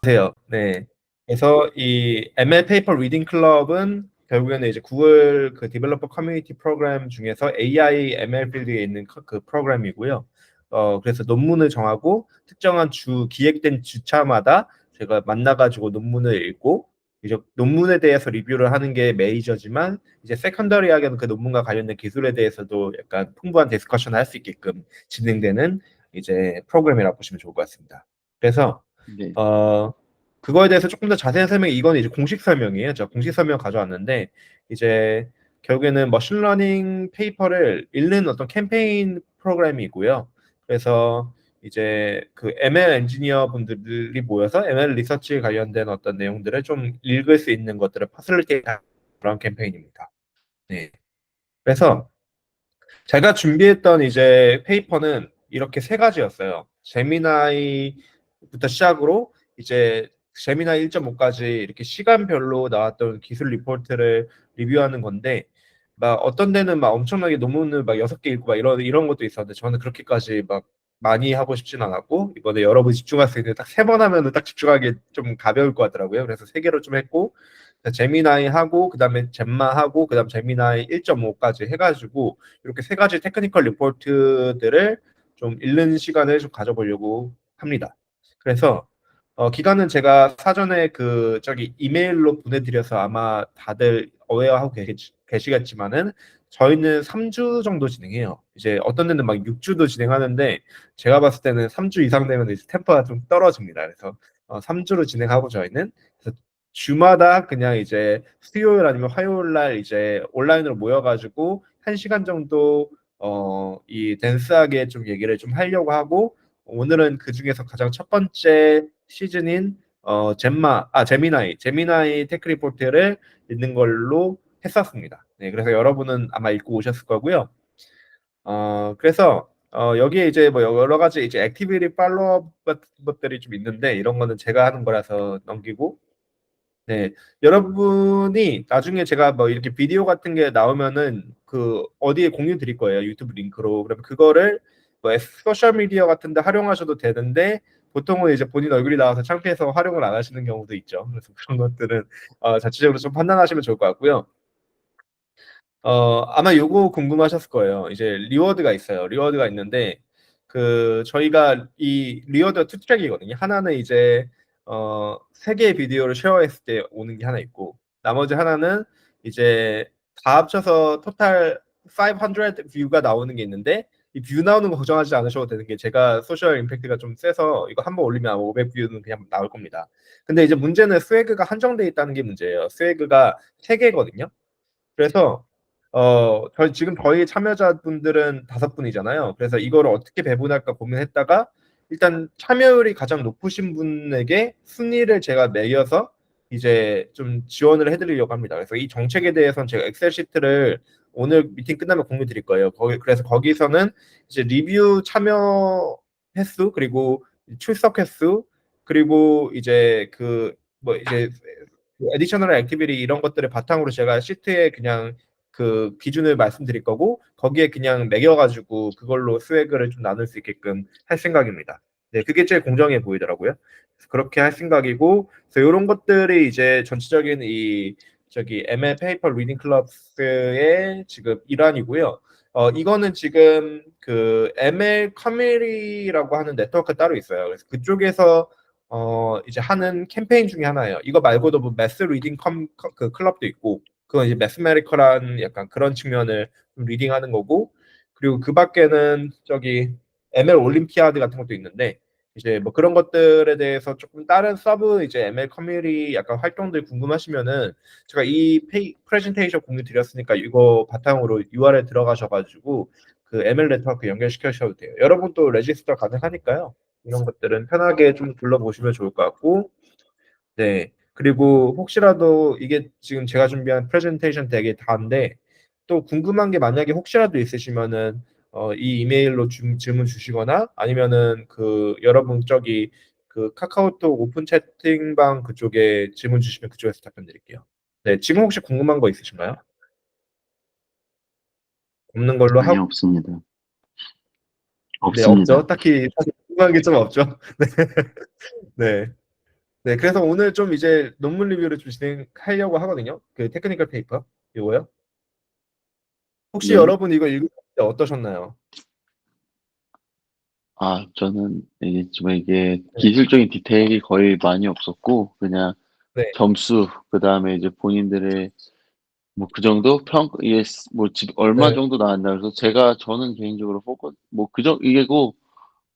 돼요. 네. 그래서 이 ML 페이퍼 리딩 클럽은 결국에는 이제 구글 그 디벨로퍼 커뮤니티 프로그램 중에서 AI ML 필드에 있는 그 프로그램이고요. 그래서 논문을 정하고 특정한 기획된 주차마다 제가 만나가지고 논문을 읽고 이제 논문에 대해서 리뷰를 하는 게 메이저지만 이제 세컨더리하게는 그 논문과 관련된 기술에 대해서도 약간 풍부한 디스커션을 할 수 있게끔 진행되는 이제 프로그램이라고 보시면 좋을 것 같습니다. 그래서 네. 어, 그거에 대해서 조금 더 자세한 설명이 이건 이제 공식 설명이에요. 제가 공식 설명 가져왔는데 이제 결국에는 머신러닝 페이퍼를 읽는 어떤 캠페인 프로그램이 있고요. 그래서 이제 그 ML 엔지니어 분들이 모여서 ML 리서치 관련된 어떤 내용들을 좀 읽을 수 있는 것들을 파실리테이트하는 그런 캠페인입니다. 네. 그래서 제가 준비했던 이제 페이퍼는 이렇게 세 가지였어요. 제미나이부터 시작으로 이제 제미나이 1.5까지 이렇게 시간별로 나왔던 기술 리포트를 리뷰하는 건데 막 어떤 데는 막 엄청나게 논문을 막 6개 읽고 막 이런 것도 있었는데 저는 그렇게까지 막 많이 하고 싶진 않았고 이번에 여러분 집중할 수 있는 딱 3번 하면은 딱 집중하기 좀 가벼울 것 같더라고요. 그래서 3개로 좀 했고 제미나이 하고 그다음에 젬마 하고 그다음 제미나이 1.5까지 해가지고 이렇게 세 가지 테크니컬 리포트들을 좀 읽는 시간을 좀 가져보려고 합니다. 그래서 기간은 제가 사전에 그 저기 이메일로 보내드려서 아마 다들 어웨어하고 계시겠지만은 저희는 3주 정도 진행해요. 이제 어떤 데는 막 6주도 진행하는데 제가 봤을 때는 3주 이상 되면 이제 템포가 좀 떨어집니다. 그래서 3주로 진행하고 저희는 그래서 주마다 그냥 이제 수요일 아니면 화요일 날 이제 온라인으로 모여가지고 1시간 정도 이 댄스하게 좀 얘기를 좀 하려고 하고 오늘은 그 중에서 가장 첫 번째 시즌인 제미나이 테크 리포트를 읽는 걸로 했었습니다. 네, 그래서 여러분은 아마 읽고 오셨을 거고요. 그래서 여기에 이제 뭐 여러 가지 이제 액티비티 팔로업 같은 것들이 좀 있는데 이런 거는 제가 하는 거라서 넘기고 네, 여러분이 나중에 제가 뭐 이렇게 비디오 같은 게 나오면은 그 어디에 공유 드릴 거예요. 유튜브 링크로. 그러면 그거를 뭐 소셜 미디어 같은 데 활용하셔도 되는데 보통은 이제 본인 얼굴이 나와서 창피해서 활용을 안 하시는 경우도 있죠. 그래서 그런 것들은 자체적으로 좀 판단하시면 좋을 것 같고요. 아마 요거 궁금하셨을 거예요. 이제 리워드가 있어요. 리워드가 있는데 그 저희가 이 리워드가 투 트랙이거든요. 하나는 이제 세 개의 비디오를 쉐어했을 때 오는 게 하나 있고 나머지 하나는 이제 다 합쳐서 토탈 500 뷰가 나오는 게 있는데 이 뷰 나오는 거 걱정하지 않으셔도 되는 게 제가 소셜 임팩트가 좀 세서 이거 한번 올리면 아마 500뷰는 그냥 나올 겁니다. 근데 이제 문제는 스웨그가 한정돼 있다는 게 문제예요. 스웨그가 3개거든요. 그래서 저희 참여자분들은 5분이잖아요. 그래서 이거를 어떻게 배분할까 고민했다가 일단 참여율이 가장 높으신 분에게 순위를 제가 매겨서 이제 좀 지원을 해드리려고 합니다. 그래서 이 정책에 대해서는 제가 엑셀 시트를 오늘 미팅 끝나면 공유 드릴 거예요. 그래서 거기서는 이제 리뷰 참여 횟수 그리고 출석 횟수 그리고 이제 그 뭐 이제 에디셔널 액티비티 이런 것들을 바탕으로 제가 시트에 그냥 그 기준을 말씀드릴 거고 거기에 그냥 매겨가지고 그걸로 스웨그를 좀 나눌 수 있게끔 할 생각입니다. 네, 그게 제일 공정해 보이더라고요. 그래서 그렇게 할 생각이고, 그래서 이런 것들이 이제 전체적인 이 저기 ML 페이퍼 리딩 클럽스의 지금 일환이고요. 이거는 지금 그 ML 커뮤니티라고 하는 네트워크 따로 있어요. 그래서 그쪽에서 이제 하는 캠페인 중에 하나예요. 이거 말고도 뭐 매스 리딩 그 클럽도 있고, 그건 이제 매스메리커라는 약간 그런 측면을 좀 리딩하는 거고, 그리고 그 밖에는 저기 ML 올림피아드 같은 것도 있는데, 이제 뭐 그런 것들에 대해서 조금 다른 서브 이제 ML 커뮤니티 약간 활동들 궁금하시면은 제가 이 프레젠테이션 공유 드렸으니까 이거 바탕으로 URL 들어가셔가지고 그 ML 네트워크 연결시켜주셔도 돼요. 여러분도 레지스터 가능하니까요. 이런 것들은 편하게 좀 둘러보시면 좋을 것 같고, 네. 그리고 혹시라도 이게 지금 제가 준비한 프레젠테이션 덱이 다인데 또 궁금한 게 만약에 혹시라도 있으시면은 이 이메일로 질문 주시거나 아니면은 그 여러분 저기 그 카카오톡 오픈 채팅방 그쪽에 질문 주시면 그쪽에서 답변 드릴게요. 네, 지금 혹시 궁금한 거 있으신가요? 없는 걸로 아니, 하고, 없습니다. 네, 없습니다. 없죠. 딱히 사실 궁금한 게 좀 없죠. 네. 네. 네, 그래서 오늘 좀 이제 논문 리뷰를 좀 진행하려고 하거든요. 그 테크니컬 페이퍼 이거요. 혹시 네. 여러분 이거 읽을 때 어떠셨나요? 저는 이게 좀 이게 네, 기술적인 디테일이 거의 많이 없었고 그냥 네, 점수 그다음에 이제 본인들의 뭐 그 정도 이게 뭐 얼마 네, 정도 나왔나 그래서 저는 개인적으로 뭐 이게고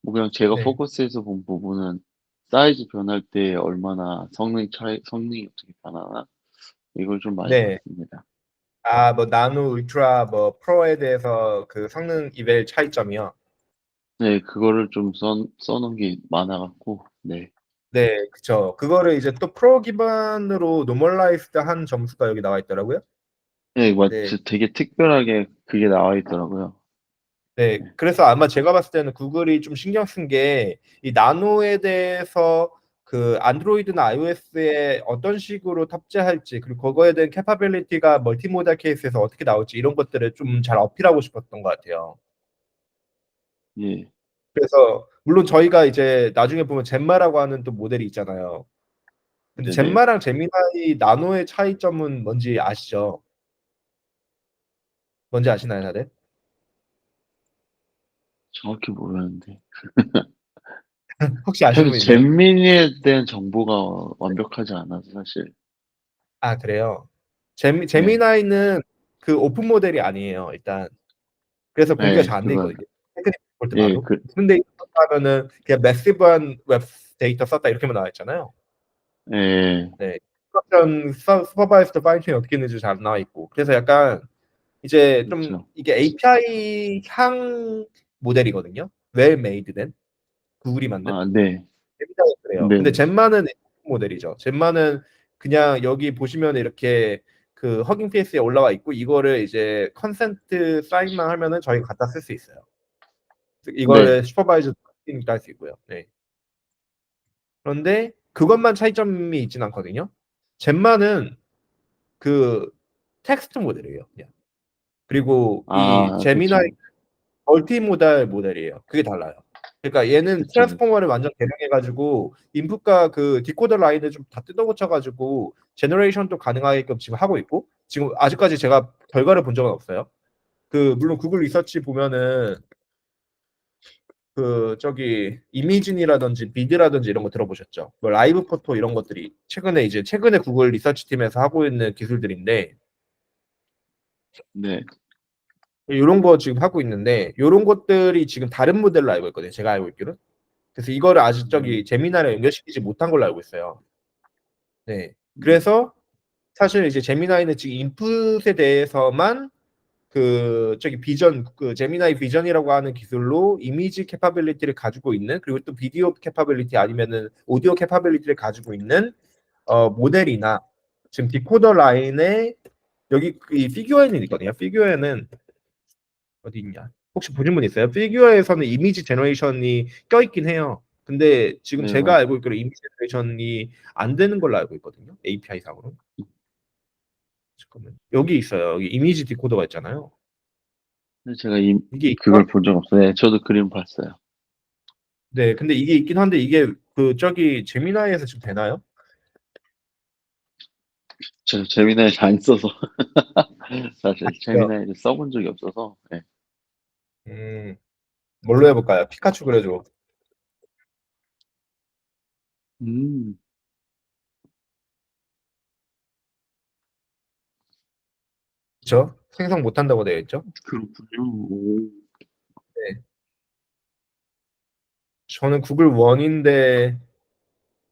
뭐 그냥 제가 네. 포커스해서 본 부분은 사이즈 변할 때 얼마나 성능이 어떻게 변하나 이걸 좀 많이 네. 봤습니다. 아, 뭐 나노, 울트라, 뭐 프로에 대해서 그 성능 이벨 차이점이요. 네, 그거를 좀 써놓은 게 많아갖고, 네. 네, 그쵸. 그거를 이제 또 프로 기반으로 노멀라이즈드 한 점수가 여기 나와 있더라고요. 네, 네, 되게 특별하게 그게 나와 있더라고요. 네. 네, 그래서 아마 제가 봤을 때는 구글이 좀 신경 쓴 게 이 나노에 대해서 그 안드로이드나 iOS에 어떤 식으로 탑재할지 그리고 그거에 대한 캐파빌리티가 멀티모달 케이스에서 어떻게 나올지 이런 것들을 좀 잘 어필하고 싶었던 것 같아요. 예, 그래서 물론 저희가 이제 나중에 보면 젬마라고 하는 또 모델이 있잖아요. 근데 네네. 젬마랑 제미나이 나노의 차이점은 뭔지 아시죠? 뭔지 아시나요, 다들? 정확히 모르는데. 혹시 아시는 사실 분 있나요? 잼민이에 대한 정보가 완벽하지 않아서 사실. 아, 그래요. 네, 제미나이는 그 오픈 모델이 아니에요, 일단. 그래서 공개가 네, 잘 안 돼 있거든요. 테크닉 볼때 예, 봐도. 근데 이거 하면은 그냥 매시브한 웹 데이터 썼다 이렇게만 나와 있잖아요. 예, 네. 인스트럭션 슈퍼바이스드 파인튜닝 어떻게 했는지 잘 나와 있고. 그래서 약간 이제 좀 그렇죠. 이게 API 향 모델이거든요. 웰 메이드된 구글이 만든. 네, 재밌다고 그래요. 근데 네네. 젠마는 모델이죠. 젠마는 그냥 여기 보시면 이렇게 그 허깅 페이스에 올라와 있고 이거를 이제 컨센트 사인만 하면은 저희가 갖다 쓸 수 있어요. 네, 이거를 슈퍼바이저 할 수 있고요. 네. 그런데 그것만 차이점이 있진 않거든요. 젠마는 그 텍스트 모델이에요. 그냥. 그리고 이 제미나이 그쵸. 멀티모달 모델이에요. 그게 달라요. 그러니까 얘는 그쵸, 그쵸. 트랜스포머를 완전 개량해가지고 인풋과 그 디코더 라인을 좀 다 뜯어고쳐가지고 제너레이션도 가능하게끔 지금 하고 있고 지금 아직까지 제가 결과를 본 적은 없어요. 그 물론 구글 리서치 보면은 그 저기 이미진이라든지 비드라든지 이런 거 들어보셨죠? 뭐 라이브 포토 이런 것들이 최근에 구글 리서치 팀에서 하고 있는 기술들인데 네, 이런 거 지금 하고 있는데 이런 것들이 지금 다른 모델로 알고 있거든요. 제가 알고 있기로. 그래서 이거를 아직 저기 음, 제미나랑 연결시키지 못한 걸로 알고 있어요. 네. 음, 그래서 사실 이제 제미나이는 지금 인풋에 대해서만 그 저기 비전 그 제미나이 비전이라고 하는 기술로 이미지 캐파빌리티를 가지고 있는 그리고 또 비디오 캐파빌리티 아니면은 오디오 캐파빌리티를 가지고 있는 모델이나 지금 디코더 라인에 여기 이 피규어에는 있거든요. 피규어에는 어디 있냐? 혹시 보신 분 있어요? 피규어에서는 이미지 제너레이션이 껴있긴 해요. 근데 지금 네, 제가 알고 있기로 이미지 제너레이션이 안 되는 걸로 알고 있거든요. API 상으로. 잠깐만. 여기 있어요. 여기 이미지 디코더가 있잖아요. 제가 이게 있긴 그걸 한데, 본 적 없어요. 네, 저도 그림 봤어요. 네, 근데 이게 있긴 한데 이게 그 저기 제미나이에서 지금 되나요? 제가 재미나이 잘 안 써서 사실 그래요. 재미나이를 써본 적이 없어서. 네. 음, 뭘로 해볼까요? 피카츄 그려줘. 음, 그렇죠? 생성 못한다고 되어 있죠? 그렇군요. 오. 네. 저는 구글 원인데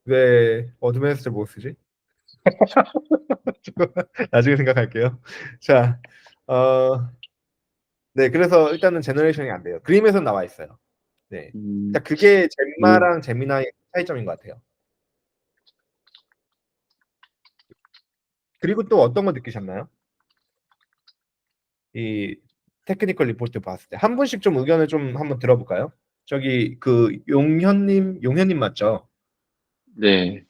왜 어드밴스드 못 쓰지? 나중에 생각할게요. 자, 네, 그래서 일단은 제너레이션이 안 돼요. 그림에서 나와 있어요. 네. 음, 그러니까 그게 오, 젠마랑 제미나의 차이점인 것 같아요. 그리고 또 어떤 거 느끼셨나요? 이 테크니컬 리포트 봤을 때 한 분씩 좀 의견을 좀 한번 들어볼까요? 저기 그 용현님 맞죠? 네.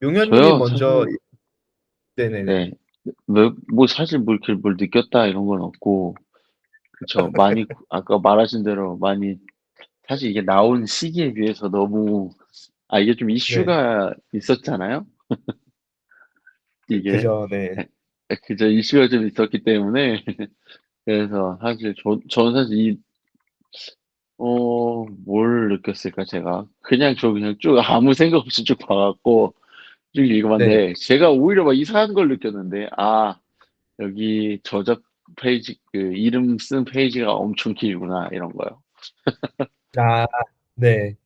용현님이 저요, 먼저 사실, 네네네. 네. 뭐, 사실 뭘, 이렇게 뭘 느꼈다 이런 건 없고, 그쵸. 아까 말하신 대로 많이, 사실 이게 나온 시기에 비해서 너무 이게 좀 네. 이슈가 있었잖아요. 이게 그죠. 네. 그저 이슈가 좀 있었기 때문에 그래서 사실 저는 사실 뭘 느꼈을까 제가. 그냥 쭉 아무 생각 없이 쭉 봐 갖고 쭉 네. 읽어봤는데 제가 오히려 막 이상한 걸 느꼈는데 여기 저작 페이지 그 이름 쓴 페이지가 엄청 길구나 이런 거요. 아 네.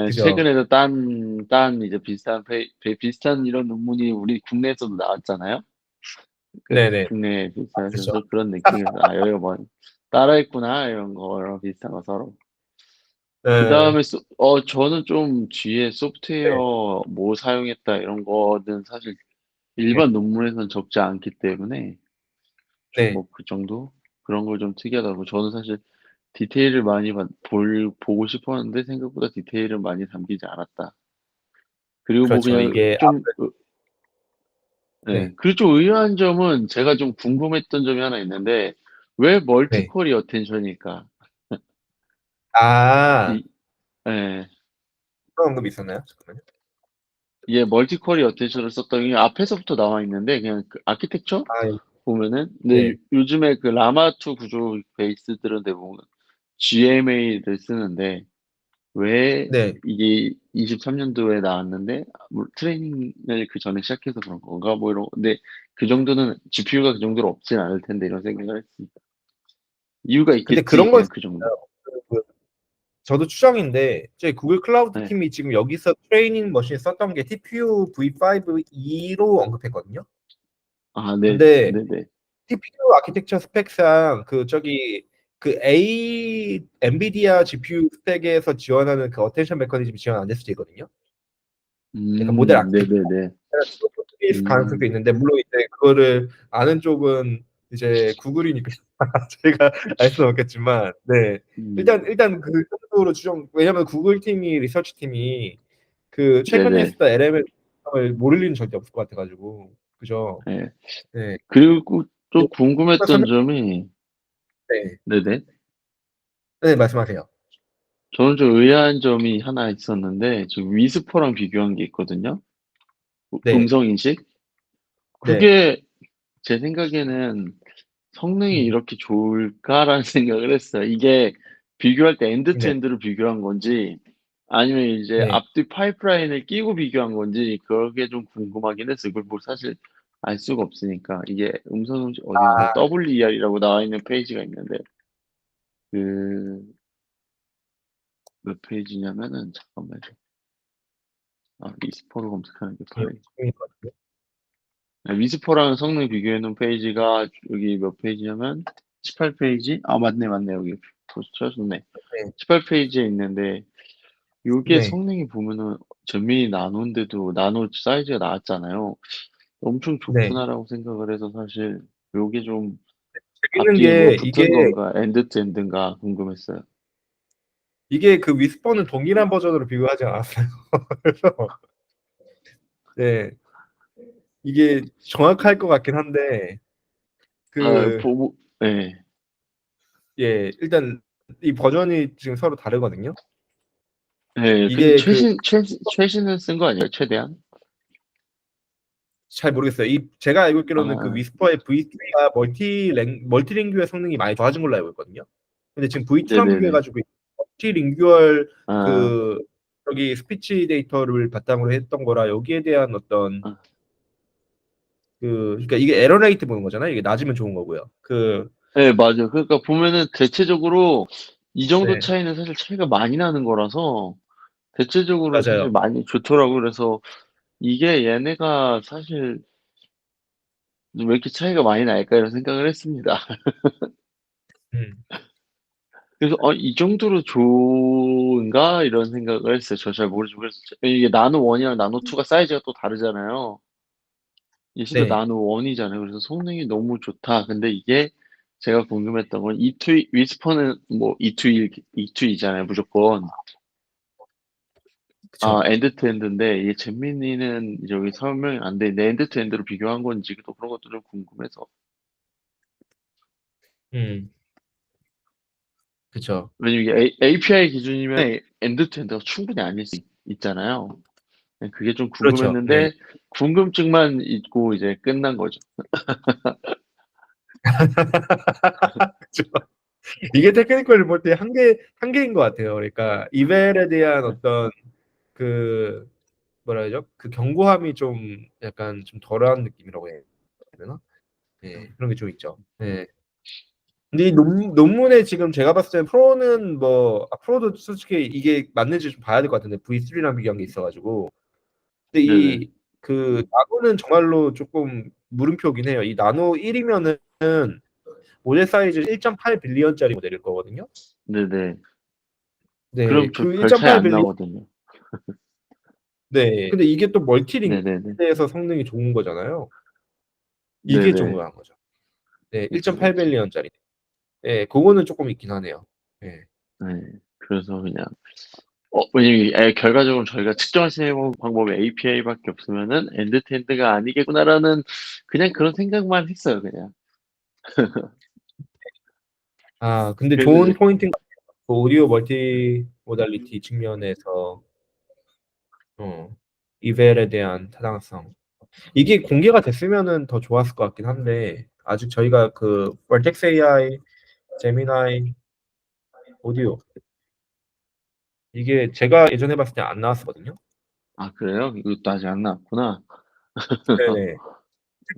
그죠. 최근에도 딴 이제 비슷한 이런 논문이 우리 국내에서도 나왔잖아요. 네네. 국내에 그죠. 비슷해서 그런 느낌에서 여기가 뭐 따라했구나 이런 거랑 비슷한 거 서로. 예. 그다음에 저는 좀 뒤에 네. 소프트웨어 뭐 사용했다 이런 거는 사실 네. 일반 논문에서는 적지 않기 때문에 좀 네. 뭐 그 정도? 그런 걸 좀 특이하다고. 저는 사실 디테일을 많이 보고 싶었는데 생각보다 디테일은 많이 담기지 않았다. 그리고 뭐 그렇죠. 그냥 이게 좀 네. 그리고 좀 의아한 점은 제가 좀 궁금했던 점이 하나 있는데 왜 네. 멀티쿼리 어텐션일까? 아. 이 예. 그런 언급이 있었나요? 잠깐만요. 이게 멀티쿼리 어텐션을 썼던 게 앞에서부터 나와 있는데 그냥 그 아키텍처 아 보면은 근데 네. 요즘에 그 라마2 구조 베이스들은 대부분 GMA를 쓰는데 왜 네. 이게 23년도에 나왔는데 트레이닝을 그 전에 시작해서 그런 건가 뭐 이런 근데 그 정도는 GPU가 그 정도로 없진 않을 텐데 이런 생각을 했습니다. 이유가 근데 있겠지 그런 건 그냥 그 정도. 있어요. 그 저도 추정인데 저희 구글 클라우드 네. 팀이 지금 여기서 트레이닝 머신 썼던 게 TPU V5E로 언급했거든요. 네. 근데 네네. TPU 아키텍처 스펙상 그 저기 그 A 엔비디아 GPU 스펙에서 지원하는 그 어텐션 메커니즘이 지원 안 됐을 수도 있거든요. 그러니까 모델 아키텍처 네네네. 그게 있을 가능성도 음. 있는데 물론 이제 그거를 아는 쪽은 이제 구글이니까 제가 알 수는 없겠지만 네 음. 일단 그 정도로 추정 왜냐면 구글 팀이 리서치 팀이 그 최근에 네네. 했던 LM을 모를 일은 절대 없을 것 같아가지고 그죠? 예. 네. 그리고 또 네. 궁금했던 설명 점이 네. 네네. 네 말씀하세요. 저는 좀 의아한 점이 하나 있었는데 지금 위스퍼랑 비교한 게 있거든요. 네. 음성 인식. 네. 그게 제 생각에는 '성능이 음. 이렇게 좋을까?'라는 생각을 했어요. 이게 비교할 때 엔드 투 네. 엔드로 비교한 건지 아니면 이제 네. 앞뒤 파이프라인을 끼고 비교한 건지 그게 좀 궁금하긴 했어요. 그걸 뭐 사실 알 수가 없으니까. 이게 음성 인식 어디냐면 아 WER이라고 나와 있는 페이지가 있는데 그 몇 페이지냐면은 잠깐만요. 위스퍼로 검색하는 게 예. 빠르 것 같은데. 위스퍼랑 성능 비교해 놓은 페이지가 여기 몇 페이지냐면 18 페이지? 맞네. 여기 벌써 찾았네. 네. 18 페이지에 있는데 요게 네. 성능이 보면은 전면이 나노인데도 나노 사이즈가 나왔잖아요. '엄청 네. 좋구나.'라고 생각을 해서 사실 요게 좀 재밌는 앞뒤에 뭐 게 이게 붙은 건가 엔드 투 엔드인가 궁금했어요. 그 위스퍼는 동일한 버전으로 비교하지 않았어요. 그래서 네. 이게 정확할 것 같긴 한데 그 보고 예. 예 일단 이 버전이 지금 서로 다르거든요. 예. 근데 이게 그 최신을 쓴 거 아니에요 최대한? 잘 모르겠어요. 제가 알고 있기로는 그 아 위스퍼의 V3가 멀티링규얼 성능이 많이 좋아진 걸로 알고 있거든요. 근데 지금 V2랑 비교해 네네네. 가지고 멀티링규얼 아. 그 저기 스피치 데이터를 바탕으로 했던 거라 여기에 대한 어떤 아. 그러니까 이게 에러 레이트 보는 거잖아요. 이게 낮으면 좋은 거고요. 예 맞아요. 그러니까 보면은 대체적으로 이 정도 네. 차이는 사실 차이가 많이 나는 거라서 대체적으로 사실 맞아요. 많이 좋더라고요. 그래서 이게 얘네가 사실 '왜 이렇게 차이가 많이 날까?' 이런 생각을 했습니다. 음. 그래서 '이 정도로 좋은가?' 이런 생각을 했어요. 저 잘 모르지만 그래서 이게 나노 1 이랑 나노 2가 사이즈가 또 다르잖아요. 이게 심지어 네. 나노 1 이잖아요. 그래서 '성능이 너무 좋다.' 근데 이게 제가 궁금했던 건 위스퍼는 뭐 E2이잖아요 무조건. 그쵸. 엔드 투 엔드인데 이게 잼미니는 여기 설명이 안 돼 있는데 엔드 투 엔드로 비교한 건지 또 그런 것도 좀 궁금해서. 음. 그쵸. 왜냐면 이게 API 기준이면 엔드 투 엔드가 충분히 아닐 수 있잖아요. 그게 좀 그렇죠. 네. 궁금했는데 궁금증만 있고 이제 끝난 거죠. 그쵸. 이게 테크니컬 리포트의 한계인 것 같아요. 그러니까 이벨에 대한 어떤 그 뭐라 해야죠? 그 견고함이 좀 약간 좀 덜한 느낌이라고 해야 되나? 예, 그런 게 좀 있죠. 예. 근데 이 논문에 지금 제가 봤을 때는 프로는 뭐 프로도 솔직히 이게 맞는지 좀 봐야 될 것 같은데 V3랑 비교한 게 있어가지고. 근데 네네. 이 그 나노는 정말로 조금 물음표긴 해요. 이 나노 1이면은 모델 사이즈 1.8 빌리언짜리 모델일 거거든요. 네네. 네, 그럼 저 그 별 차이 1.8 안 빌리언. 나거든요. 네. 근데 이게 또 네네네. 멀티링크에서 성능이 좋은 거잖아요. 이게 좀 네네. 의아한 거죠. 네, 그쵸, 1.8 그쵸. 빌리언짜리. 예, 그거는 조금 있긴 하네요. 예. 네. 그래서 그냥 왜냐면 결과적으로 저희가 측정할 수 있는 방법이 API밖에 없으면은 '엔드 투 엔드가 아니겠구나.'라는 그냥 그런 생각만 했어요 그냥. 아, 근데 그래서 좋은 이제 포인트인 것 같아요. 그 오디오 멀티 모달리티 측면에서 어, 이벨에 대한 타당성. 이게 공개가 됐으면은 더 좋았을 것 같긴 한데 아직 저희가 그 vertex AI, 제미나이 오디오 이게 제가 예전에 봤을 때 안 나왔었거든요. 그래요? 이것도 아직 안 나왔구나. 네네. 음.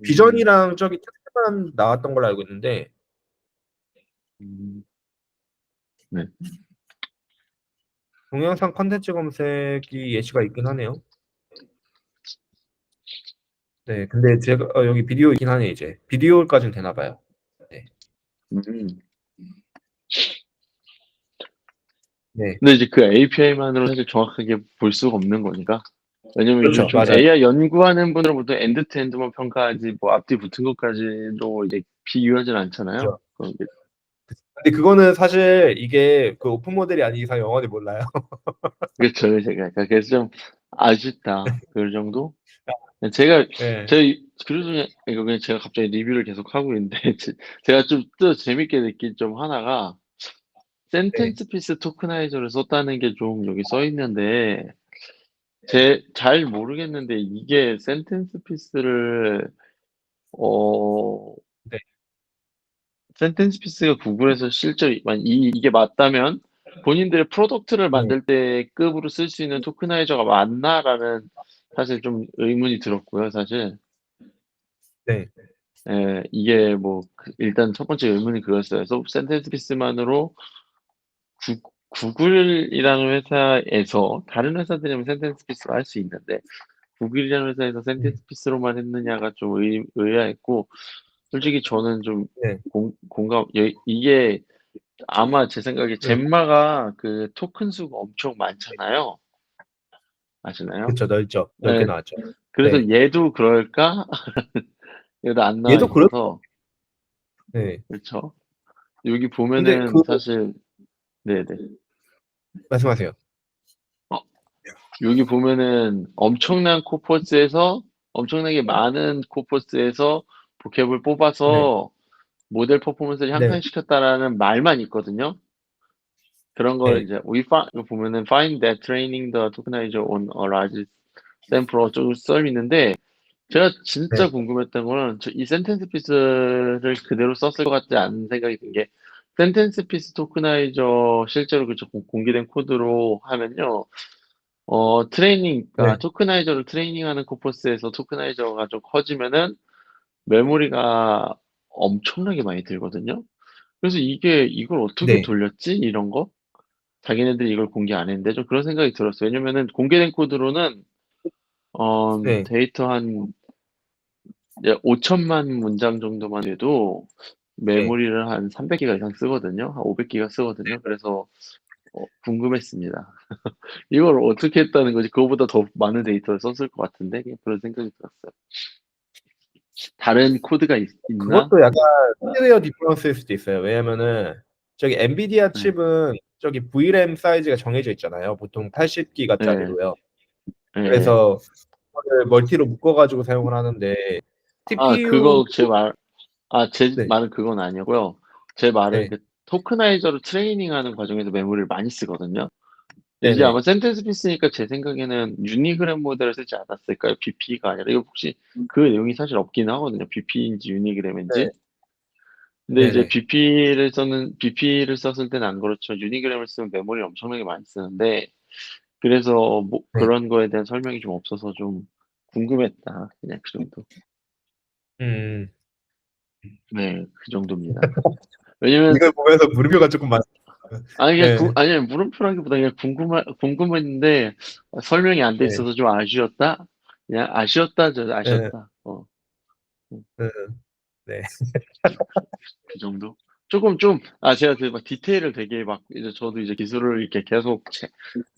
비전이랑 저기 텍스트만 나왔던 걸로 알고 있는데 음. 네. 동영상 컨텐츠 검색이 예시가 있긴 하네요. 네, 근데 제가 여기 비디오 있긴 하네 이제. 비디오까지는 되나 봐요. 네. 음. 네. 근데 이제 그 API만으로 사실 정확하게 볼 수가 없는 거니까. 왜냐면 그렇죠. 요즘 맞아요. AI 연구하는 분들부터 엔드 투 엔드만 평가하지 뭐 앞뒤 붙은 것까지도 이제 비유하진 않잖아요. 그렇죠. 근데 그거는 사실 이게 그 오픈 모델이 아닌 이상 영원히 몰라요. 그쵸. 제가 그래서 좀 아쉽다. 그 정도? 제가 네. 저희 그래서 그냥 이거 그냥 제가 갑자기 리뷰를 계속 하고 있는데 제가 좀 또 재밌게 느낀 점 하나가 네. 센텐스 피스 토크나이저를 썼다는 게 좀 여기 써 있는데 네. 잘 모르겠는데 이게 센텐스 피스를 어 네. 센텐스 피스가 구글에서 실제 이게 맞다면 본인들의 프로덕트를 네. 만들 때 급으로 쓸 수 있는 토크나이저가 맞나라는 사실 좀 의문이 들었고요, 사실. 네. 이게 뭐 일단 첫 번째 의문이 그거였어요. 그래서 센텐스 피스만으로 구 구글이라는 회사에서 다른 회사들이면 센텐스 피스로 할 수 있는데 구글이라는 회사에서 음. 센텐스 피스로만 했느냐가 좀 의아했고 솔직히 저는 좀 네. 공감 이게 아마 제 생각에 네. 젬마가 그 토큰 수가 엄청 많잖아요. 아시나요? 그쵸. 넓죠. 넓게 예. 나왔죠. 네. 그래서 '얘도 그럴까?' 얘도 안 나와 얘도 그럴 있어서 네. 그렇죠. 여기 근데 그 보면은 사실 네네. 말씀하세요. 어 여기 보면은 엄청나게 많은 코퍼스에서 보캡을 네. 뽑아서 모델 퍼포먼스를 네. 향상시켰다라는 말만 있거든요. 그런 걸 네. 이제 이거 보면은 find that training the tokenizer on a large sample 어쩌고 써 있는데 제가 네. 진짜 궁금했던 거는 이 센텐스 피스를 그대로 썼을 것 같지 않은 생각이 든 게 센텐스 피스 토크나이저 실제로 그쵸 공개된 코드로 하면요. 네. 토크나이저를 트레이닝하는 코퍼스에서 토크나이저가 좀 커지면은 메모리가 엄청나게 많이 들거든요. 그래서 이걸 어떻게 네. 돌렸지? 이런 거? 자기네들이 이걸 공개 안 했는데 좀 그런 생각이 들었어요. 왜냐면은 공개된 코드로는 네. 데이터 한 5천만 문장 정도만 돼도 네. 메모리를 한 300기가 이상 쓰거든요. 한 500기가 쓰거든요. 그래서 궁금했습니다. 이걸 어떻게 했다는 거지? 그거보다 더 많은 데이터를 썼을 것 같은데 그냥 그런 생각이 들었어요. 다른 코드가 있나? 그것도 약간 하드웨어 디퍼런스일 수도 있어요. 왜냐면은 저기 엔비디아 네. 칩은 저기 VRAM 사이즈가 정해져 있잖아요. 보통 네.80기가짜리로요. 네. 그래서 그거를 멀티로 묶어 가지고 사용을 하는데 CPU 그거 제 네. 말은 그건 아니고요. 제 말은 네. 그 토크나이저를 트레이닝하는 과정에서 메모리를 많이 쓰거든요. 이제 네네. 아마 센텐스 피스니까 제 생각에는 유니그램 모델을 쓰지 않았을까요? BP가 아니라. 이거 혹시 그 내용이 사실 없긴 하거든요. BP인지 유니그램인지. 네. 근데 이제 네네. BP를 썼을 때는 안 그렇죠. 유니그램을 쓰면 메모리를 엄청나게 많이 쓰는데, 그래서 뭐 네. 그런 거에 대한 설명이 좀 없어서 좀 궁금했다. 그냥 그 정도. 음. 네, 그 정도입니다. 왜냐면, 이걸 보면서 물음표가 조금 많. 아니, 네. 아니, 물음표라기보다 그냥 궁금했는데, 설명이 안 돼 네. 있어서 좀 아쉬웠다? 그냥 네. 아쉬웠다. 음, 네. 네. 그 정도? 제가 되게 막 디테일을 되게 막, 이제 저도 이제 기술을 이렇게 계속,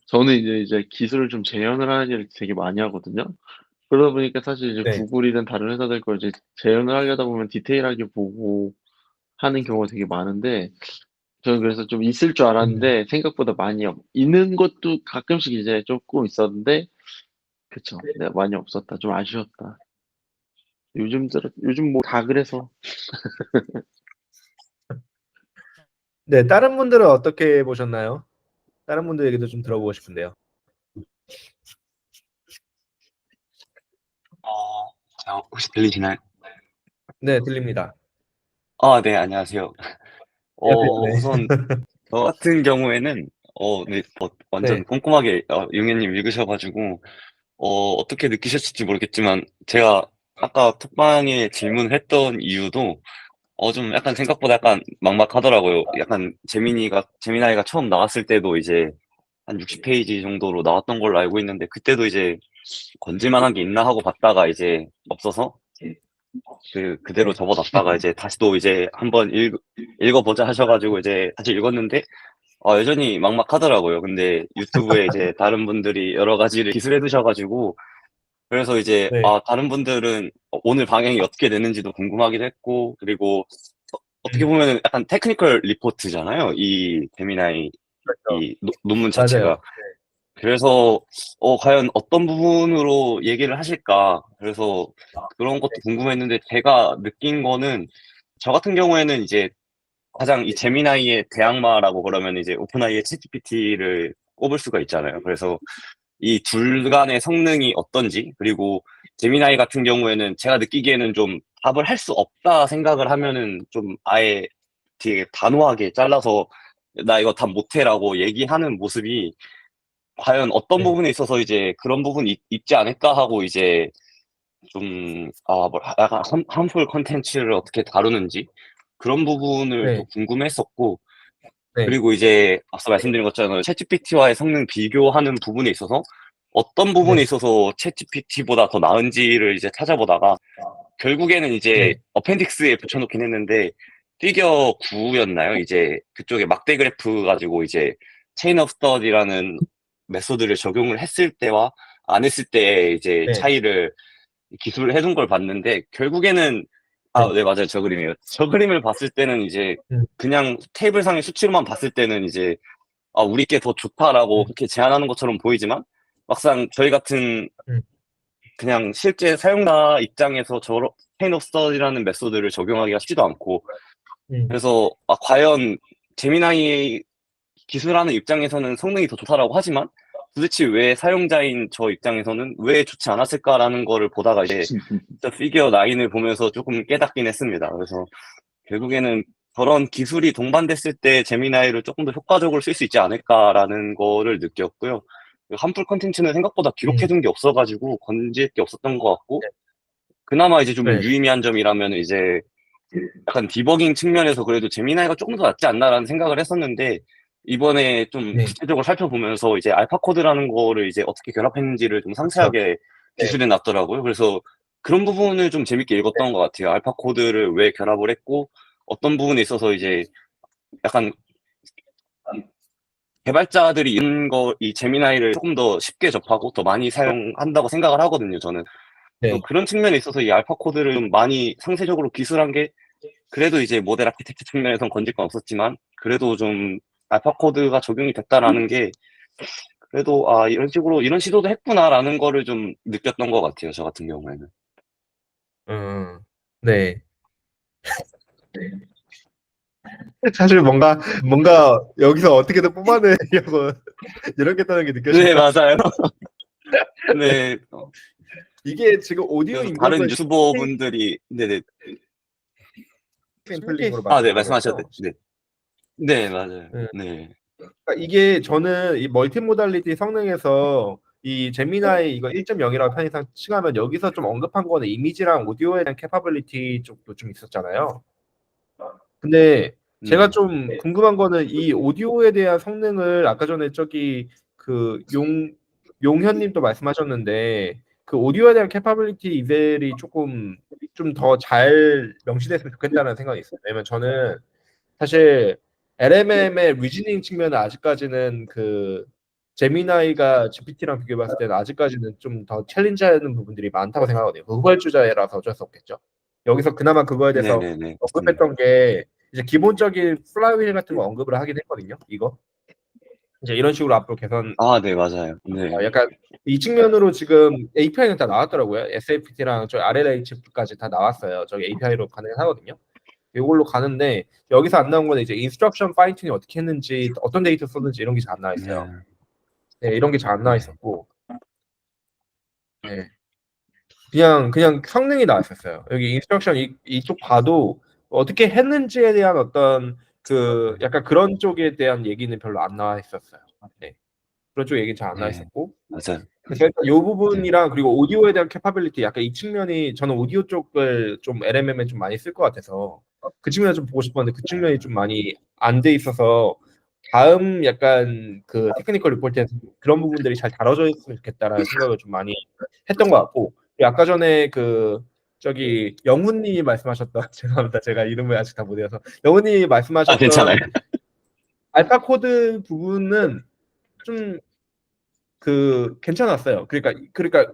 저는 이제 기술을 좀 재현을 하는 일을 되게 많이 하거든요. 그러다 보니까 사실 이제 네. 구글이든 다른 회사들 걸 이제 재현을 하려다 보면 디테일하게 보고 하는 경우가 되게 많은데, 저는 그래서 좀 있을 줄 음. 알았는데 생각보다 많이 있는 것도 가끔씩 이제 조금 있었는데, 그쵸. 네, 많이 없었다. 좀 아쉬웠다. 요즘 뭐 다 그래서. 네. 다른 분들은 어떻게 보셨나요? 다른 분들 얘기도 좀 들어보고 싶은데요. 어, 혹시 들리시나요? 네, 들립니다. 네, 안녕하세요. 안녕하세요. 우선, 저 같은 경우에는, 네, 네. 완전 꼼꼼하게, 용현님 읽으셔가지고, 어떻게 느끼셨을지 모르겠지만, 제가 아까 톡방에 질문을 했던 이유도, 좀 약간 생각보다 약간 막막하더라고요. 약간 제미나이가 처음 나왔을 때도 이제, 한 60페이지 정도로 나왔던 걸로 알고 있는데, 그때도 이제, 건질만한 게 있나 하고 봤다가 이제 없어서, 그대로 네. 접어놨다가 이제 다시 또 이제 한번 읽어보자 하셔가지고 이제 다시 읽었는데, 여전히 막막하더라고요. 근데 유튜브에 이제 다른 분들이 여러 가지를 기술해 두셔가지고, 그래서 이제, 네. 다른 분들은 오늘 방향이 어떻게 되는지도 궁금하기도 했고, 그리고 어떻게 음. 보면 약간 테크니컬 리포트잖아요. 이 제미나이, 그렇죠. 이 논문 맞아요. 자체가. 그래서 과연 어떤 부분으로 얘기를 하실까? 그래서 그런 것도 궁금했는데 제가 느낀 거는 저 같은 경우에는 이제 가장 이 제미나이의 대항마라고 그러면 이제 오픈AI의 챗GPT를 꼽을 수가 있잖아요. 그래서 이 둘 간의 성능이 어떤지, 그리고 제미나이 같은 경우에는 제가 느끼기에는 좀 답을 할 수 없다 생각을 하면은 좀 아예 되게 단호하게 잘라서 나 이거 답 못해라고 얘기하는 모습이 과연 어떤 네. 부분에 있어서 이제 그런 부분이 있지 않을까 하고 이제 좀, 약간 함풀 컨텐츠를 어떻게 다루는지 그런 부분을 또 네. 궁금했었고, 네. 그리고 이제 앞서 말씀드린 것처럼 챗GPT와의 성능 비교하는 부분에 있어서 어떤 부분에 네. 있어서 챗GPT보다 더 나은지를 이제 찾아보다가 결국에는 이제 네. 어펜딕스에 붙여놓긴 했는데 피겨 9였나요? 이제 그쪽에 막대 그래프 가지고 이제 체인 오브 스터디라는 메소드를 적용을 했을 때와 안 했을 때의 이제 네. 차이를 기술을 해둔 걸 봤는데 결국에는 네. 네, 맞아요. 저 그림이에요. 저 그림을 봤을 때는 이제 음. 그냥 테이블상의 수치로만 봤을 때는 이제 우리 게 더 좋다라고 음. 그렇게 제안하는 것처럼 보이지만 막상 저희 같은 음. 그냥 실제 사용자 입장에서 저런 체인 오브 스터디라는 메소드를 적용하기가 쉽지도 않고, 음. 그래서 과연 제미나이 기술하는 입장에서는 성능이 더 좋다라고 하지만 도대체 왜 사용자인 저 입장에서는 왜 좋지 않았을까라는 거를 보다가 이제 진짜 피겨 9을 보면서 조금 깨닫긴 했습니다. 그래서 결국에는 저런 기술이 동반됐을 때 제미나이를 조금 더 효과적으로 쓸 수 있지 않을까라는 거를 느꼈고요. 한풀 컨텐츠는 생각보다 음. 기록해둔 게 없어가지고 건질 게 없었던 것 같고, 그나마 이제 좀 네. 유의미한 점이라면 이제 약간 디버깅 측면에서 그래도 제미나이가 조금 더 낫지 않나라는 생각을 했었는데, 이번에 좀 네. 구체적으로 살펴보면서 이제 알파 코드라는 거를 이제 어떻게 결합했는지를 좀 그쵸. 상세하게 네. 기술해 놨더라고요. 그래서 그런 부분을 좀 재밌게 읽었던 것 같아요. 알파 코드를 왜 결합을 했고, 어떤 부분에 있어서 이제 약간 개발자들이 이 제미나이를 조금 더 쉽게 접하고 더 많이 사용한다고 생각을 하거든요, 저는. 그래서 네. 그런 측면에 있어서 이 알파 코드를 좀 많이 상세적으로 기술한 게 그래도 이제 모델 아키텍처 측면에선 건질 건 없었지만 그래도 좀 알파 코드가 적용이 됐다라는 게 그래도 이런 식으로 이런 시도도 했구나라는 거를 좀 느꼈던 것 같아요. 저 같은 경우에는. 음. 네. 사실 뭔가 여기서 어떻게든 뽑아내려고 노력했다는 게 네, 느껴져요. 맞아요. 네. 이게 지금 오디오 그래서 인버터 다른 유튜버분들이 네네. 샘플링으로 아, 네, 만든 말씀하셔도 거죠. 네. 네, 맞아요. 네. 네. 그러니까 이게 저는 이 멀티모달리티 성능에서 이 제미나이 이거 1.0이라고 편의상 칭하면 여기서 좀 언급한 거는 이미지랑 오디오에 대한 캐파빌리티 쪽도 좀 있었잖아요. 근데 제가 네. 좀 궁금한 거는 이 오디오에 대한 성능을 아까 전에 저기 그 용현님도 말씀하셨는데 그 오디오에 대한 캐파빌리티 이벨이 조금 좀 더 잘 명시됐으면 좋겠다는 생각이 있어요. 왜냐면 저는 사실 LMM의 리즈닝 측면은 아직까지는 그 제미나이가 GPT랑 비교해봤을 때는 아직까지는 좀 더 챌린지하는 부분들이 많다고 생각하거든요. 그 후발주자라서 어쩔 수 없겠죠. 여기서 그나마 그거에 대해서 네네네. 언급했던 게 이제 기본적인 플라이휠 같은 거 언급을 하긴 했거든요. 이거 이제 이런 식으로 앞으로 개선 아, 네, 맞아요. 네. 약간 이 측면으로 지금 API는 다 나왔더라고요. SFT랑 저 RLHF까지 다 나왔어요. 저기 API로 가능하거든요. 이걸로 가는데 여기서 안 나온 거는 이제 인스트럭션 파인 튜닝 어떻게 했는지 어떤 데이터 썼는지 이런 게 잘 안 나와 있어요. 네. 네, 이런 게 잘 안 나와 네. 있었고, 네, 그냥 성능이 나와 있었어요. 여기 인스트럭션 이쪽 봐도 어떻게 했는지에 대한 어떤 그 약간 그런 쪽에 대한 얘기는 별로 안 나와 있었어요. 네, 그런 쪽 얘기는 잘 안 나와 네. 있었고. 맞아요. 그래서 이 네. 부분이랑 그리고 오디오에 대한 캐파빌리티 약간 이 측면이 저는 오디오 쪽을 좀 LMM에 좀 많이 쓸 것 같아서 그 측면을 좀 보고 싶었는데 그 측면이 좀 많이 안 돼 있어서 다음 약간 그 테크니컬 리포트에서 그런 부분들이 잘 다뤄져 있으면 좋겠다라는 생각을 좀 많이 했던 것 같고 그리고 아까 전에 그 저기 영훈님이 말씀하셨던 죄송합니다 제가 이름을 아직 다 못 외워서 영훈님이 아, 말씀하셨던 괜찮아요. 알파 코드 부분은 좀 그 괜찮았어요. 그러니까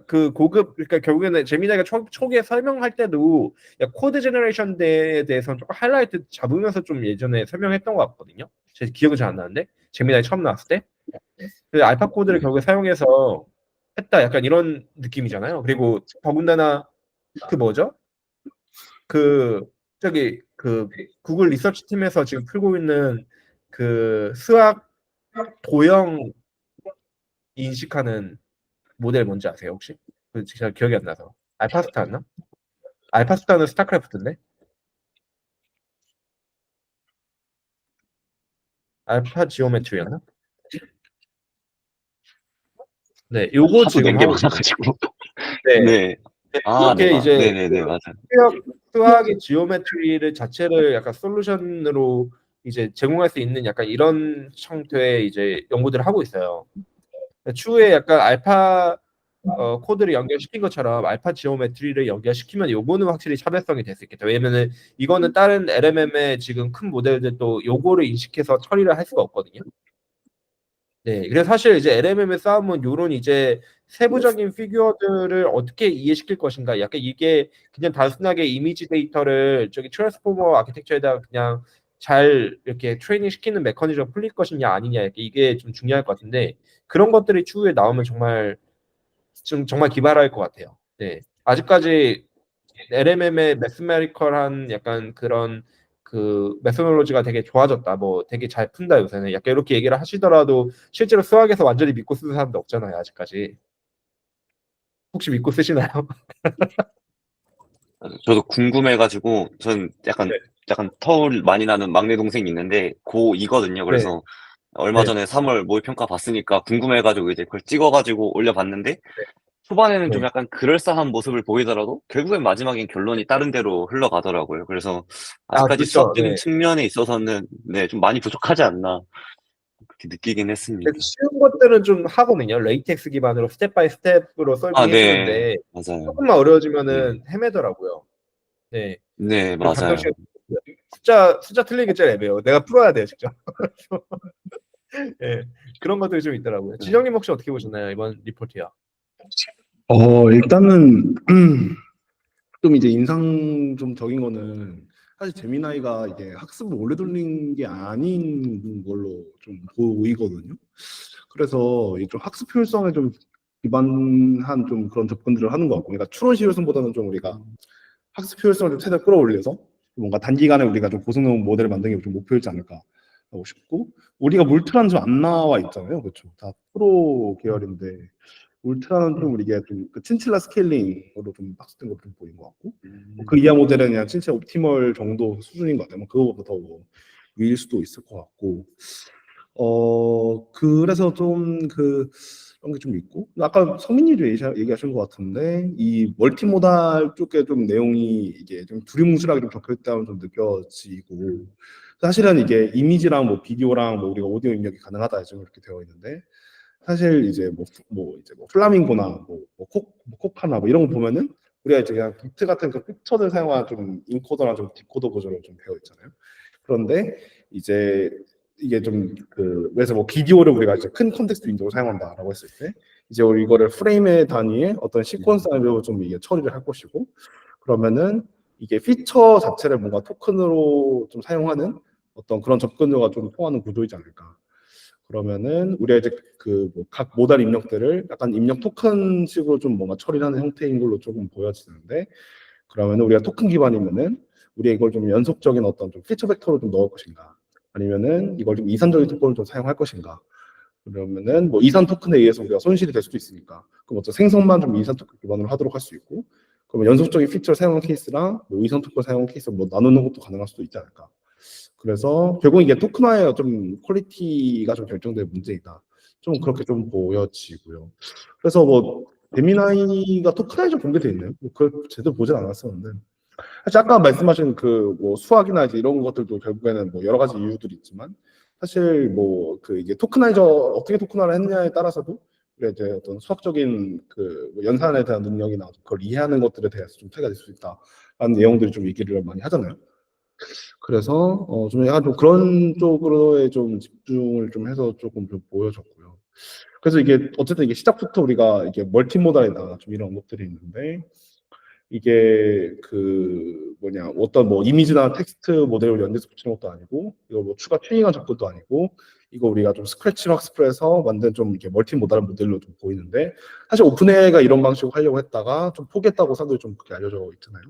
그 고급 그러니까 결국에는 제미나이가 초기에 설명할 때도 코드 제너레이션에 대해서는 조금 하이라이트 잡으면서 좀 예전에 설명했던 것 같거든요. 제 기억은 잘 안 나는데 제미나이 처음 나왔을 때 그 알파 코드를 네. 결국에 사용해서 했다 약간 이런 느낌이잖아요. 그리고 더군다나 그 뭐죠? 그 저기 그 구글 리서치 팀에서 지금 풀고 있는 그 수학 도형 인식하는 모델 뭔지 아세요 혹시? 그 제가 기억이 안 나서 알파스타였나? 알파스타는 스타크래프트인데 알파 지오메트리였나? 네, 요거 하도 낸 지금 게 하고 있어요. 많아가지고. 네, 네. 아, 네, 이렇게 이제 네네네, 맞아요. 수학의 지오메트리를 자체를 약간 솔루션으로 이제 제공할 수 있는 약간 이런 형태의 이제 연구들을 하고 있어요. 추후에 약간 알파 코드를 연결시킨 것처럼 알파 지오메트리를 연결시키면 요거는 확실히 차별성이 될 수 있겠다. 왜냐면은 이거는 다른 LMM의 지금 큰 모델들도 요거를 인식해서 처리를 할 수가 없거든요. 네, 그래서 사실 이제 LMM의 싸움은 요런 이제 세부적인 피규어들을 어떻게 이해시킬 것인가. 약간 이게 그냥 단순하게 이미지 데이터를 저기 트랜스포머 아키텍처에다가 그냥 잘 이렇게 트레이닝 시키는 메커니즘을 풀릴 것이냐 아니냐 이게 좀 중요할 것 같은데 그런 것들이 추후에 나오면 정말 기발할 것 같아요. 네, 아직까지 LMM의 매스메리컬한 약간 그런 그 메소놀로지가 되게 좋아졌다. 뭐 되게 잘 푼다 요새는. 약간 이렇게 얘기를 하시더라도 실제로 수학에서 완전히 믿고 쓰는 사람도 없잖아요. 아직까지. 혹시 믿고 쓰시나요? 저도 궁금해가지고, 전 네. 약간 터울 많이 나는 막내 동생이 있는데, 고2거든요. 네. 그래서 얼마 네. 전에 3월 모의평가 봤으니까 궁금해가지고 이제 그걸 찍어가지고 올려봤는데, 네. 초반에는 좀 네. 약간 그럴싸한 모습을 보이더라도, 결국엔 마지막엔 결론이 다른 데로 흘러가더라고요. 그래서 아, 아직까지 그렇죠. 수학적인 네. 측면에 있어서는, 네, 좀 많이 부족하지 않나, 그렇게 느끼긴 했습니다. 근데 쉬운 것들은 좀 하거든요. 레이텍스 기반으로 스텝 바이 스텝으로 아, 솔빙 네, 해주는데 맞아요. 조금만 네, 어려워지면은 헤매더라고요. 네. 네, 그리고 가끔씩 맞아요. 숫자 틀리는 게 제일 애매해요. 내가 풀어야 돼요, 직접. 예, 그런 것들이 좀 있더라고요. 네. 진영님 혹시 어떻게 보셨나요? 이번 리포트요. 일단은 좀 이제 인상 좀 적인 거는 사실 제미나이가 이게 학습을 오래 돌린 게 아닌 걸로 좀 보이거든요. 그래서 이좀 학습 효율성에 좀 기반한 그런 접근들을 하는 것 같고, 그러니까 추론 실효성보다는 좀 우리가 학습 효율성을 좀 최대한 끌어올려서 뭔가 단기간에 우리가 좀 고성능 모델을 만드는 게 좀 목표이지 않을까 하고 싶고, 우리가 울트라는 좀 안 나와 있잖아요, 그렇죠? 다 프로 계열인데 울트라는 좀 우리가 좀 그 친칠라 스케일링으로 좀 박스된 것도 좀 보인 것 같고, 그 이하 모델은 그냥 진짜 옵티멀 정도 수준인 것 같아요. 뭐 그거보다 더뭐 위일 수도 있을 것 같고, 그래서 좀 그런 게 좀 있고, 아까 성민이도 얘기하신 것 같은데 이 멀티모달 쪽에 좀 내용이 이게 좀 두리뭉술하게 좀 적혀 있다면 좀 느껴지고, 사실은 이게 이미지랑 뭐 비디오랑 뭐 우리가 오디오 입력이 가능하다 지금 이렇게 되어 있는데, 사실 이제 뭐 플라밍고나 코카나 뭐 이런 거 보면은 우리가 이제 그냥 비트 같은 그 픽처를 사용한 좀 인코더랑 좀 디코더 구조로 좀 되어 있잖아요. 그런데 이제 이게 좀 그래서 뭐 비디오를 우리가 이제 큰 컨텍스트 윈도우를 사용한다라고 했을 때 이제 우리 이거를 프레임의 단위의 어떤 시퀀스로 좀 이게 처리를 할 것이고, 그러면은 이게 피처 자체를 뭔가 토큰으로 좀 사용하는 어떤 그런 접근도가 좀 통하는 구조이지 않을까. 그러면은 우리가 이제 각 모달 입력들을 약간 입력 토큰식으로 좀 뭔가 처리하는 형태인 걸로 조금 보여지는데, 그러면 우리가 토큰 기반이면은 우리가 이걸 좀 연속적인 어떤 좀 피처 벡터로 좀 넣을 것인가, 아니면은 이걸 좀 이산적인 토큰을 좀 사용할 것인가. 그러면은 뭐 이산 토큰에 의해서 우리가 손실이 될 수도 있으니까 그럼 어떤 생성만 좀 이산 토큰 기반으로 하도록 할 수 있고, 그러면 연속적인 피처 사용 케이스랑 뭐 이산 토큰 사용 케이스 뭐 나누는 것도 가능할 수도 있지 않을까. 그래서 결국 이게 토큰화의 좀 퀄리티가 좀 결정될 문제이다. 좀 그렇게 좀 보여지고요. 그래서 뭐 데미나이가 토큰화에 좀 공개돼 있네요. 뭐 그걸 제대로 보진 않았었는데, 사실 아까 말씀하신 뭐 수학이나 이제 이런 것들도 결국에는 뭐 여러 가지 이유들이 있지만, 사실 뭐 이게 토크나이저 어떻게 토크나를 했느냐에 따라서도 우리가 이제 어떤 수학적인 뭐 연산에 대한 능력이나 그걸 이해하는 것들에 대해서 좀 차이가 될 수 있다라는 내용들이 좀 얘기를 많이 하잖아요. 그래서 좀 약간 좀 그런 쪽으로의 좀 집중을 좀 해서 조금 좀 보여줬고요. 그래서 이게 어쨌든 이게 시작부터 우리가 이게 멀티모달이다 좀 이런 언급들이 있는데, 이게 어떤 뭐 이미지나 텍스트 모델을 연결해서 붙이는 것도 아니고, 이거 뭐 추가 튜닝한 접근도 아니고, 이거 우리가 좀 스크래치 학습을 해서 만든 좀 이게 멀티모달 모델로 좀 보이는데, 사실 오픈AI가 이런 방식으로 하려고 했다가 좀 포기했다고 사람들이 좀 그렇게 알려져 있잖아요.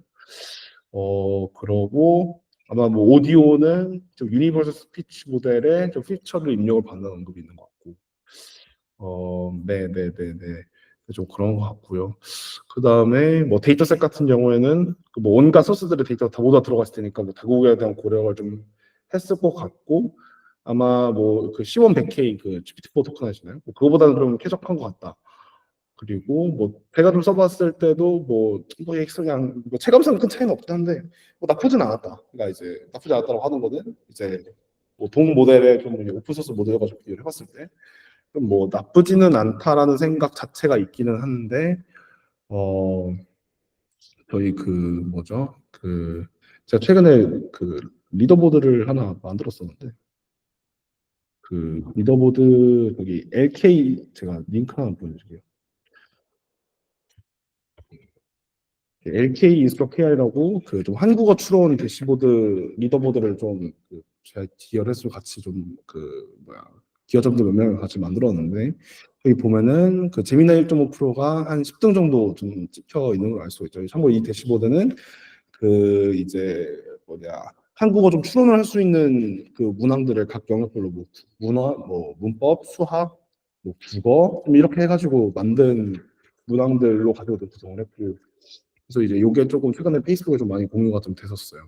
그러고 아마 뭐 오디오는 좀 유니버설 스피치 모델에 좀 피처를 입력을 받는 언급이 있는 것 같고, 네네네네. 좀 그런 것 같고요. 그 다음에 뭐 데이터셋 같은 경우에는 뭐 온갖 소스들의 데이터가 다 모두 들어갔을 테니까 뭐 다국에 대한 고려를 좀 했을 것 같고, 아마 뭐 C1 100K GPT-4 토큰 하시나요? 뭐 그거보다는 좀 쾌적한 것 같다. 그리고 뭐 제가 좀 써봤을 때도 그냥 뭐 체감상 큰 차이는 없긴 한데 뭐 나쁘진 않았다. 그러니까 이제 나쁘지 않았다고 하는 거는 이제 뭐 동 모델에 좀 오픈 소스 모델 가지고 비교를 해봤을 때 좀 뭐 나쁘지는 않다라는 생각 자체가 있기는 한데, 저희 뭐죠? 제가 최근에 리더보드를 하나 만들었었는데, 리더보드 거기 LK 제가 링크 하나 보여드릴게요. LK 인스트럭 AI라고 좀 한국어 추론 대시보드 리더보드를 좀 제가 디어레스로 같이 좀 기어점들 몇 명을 같이 만들었는데, 여기 보면은 제미나 1.5 프로가 한 10등 정도 좀 찍혀 있는 걸 알 수가 있죠. 참고로 이 대시보드는 이제 한국어 좀 추론을 할 수 있는 문항들을 각 영역별로 뭐 문화, 뭐 문법, 수학, 뭐 국어 좀 이렇게 해가지고 만든 문항들로 가지고 구성을 했고, 그래서 이제 요게 조금 최근에 페이스북에 좀 많이 공유가 좀 됐었어요.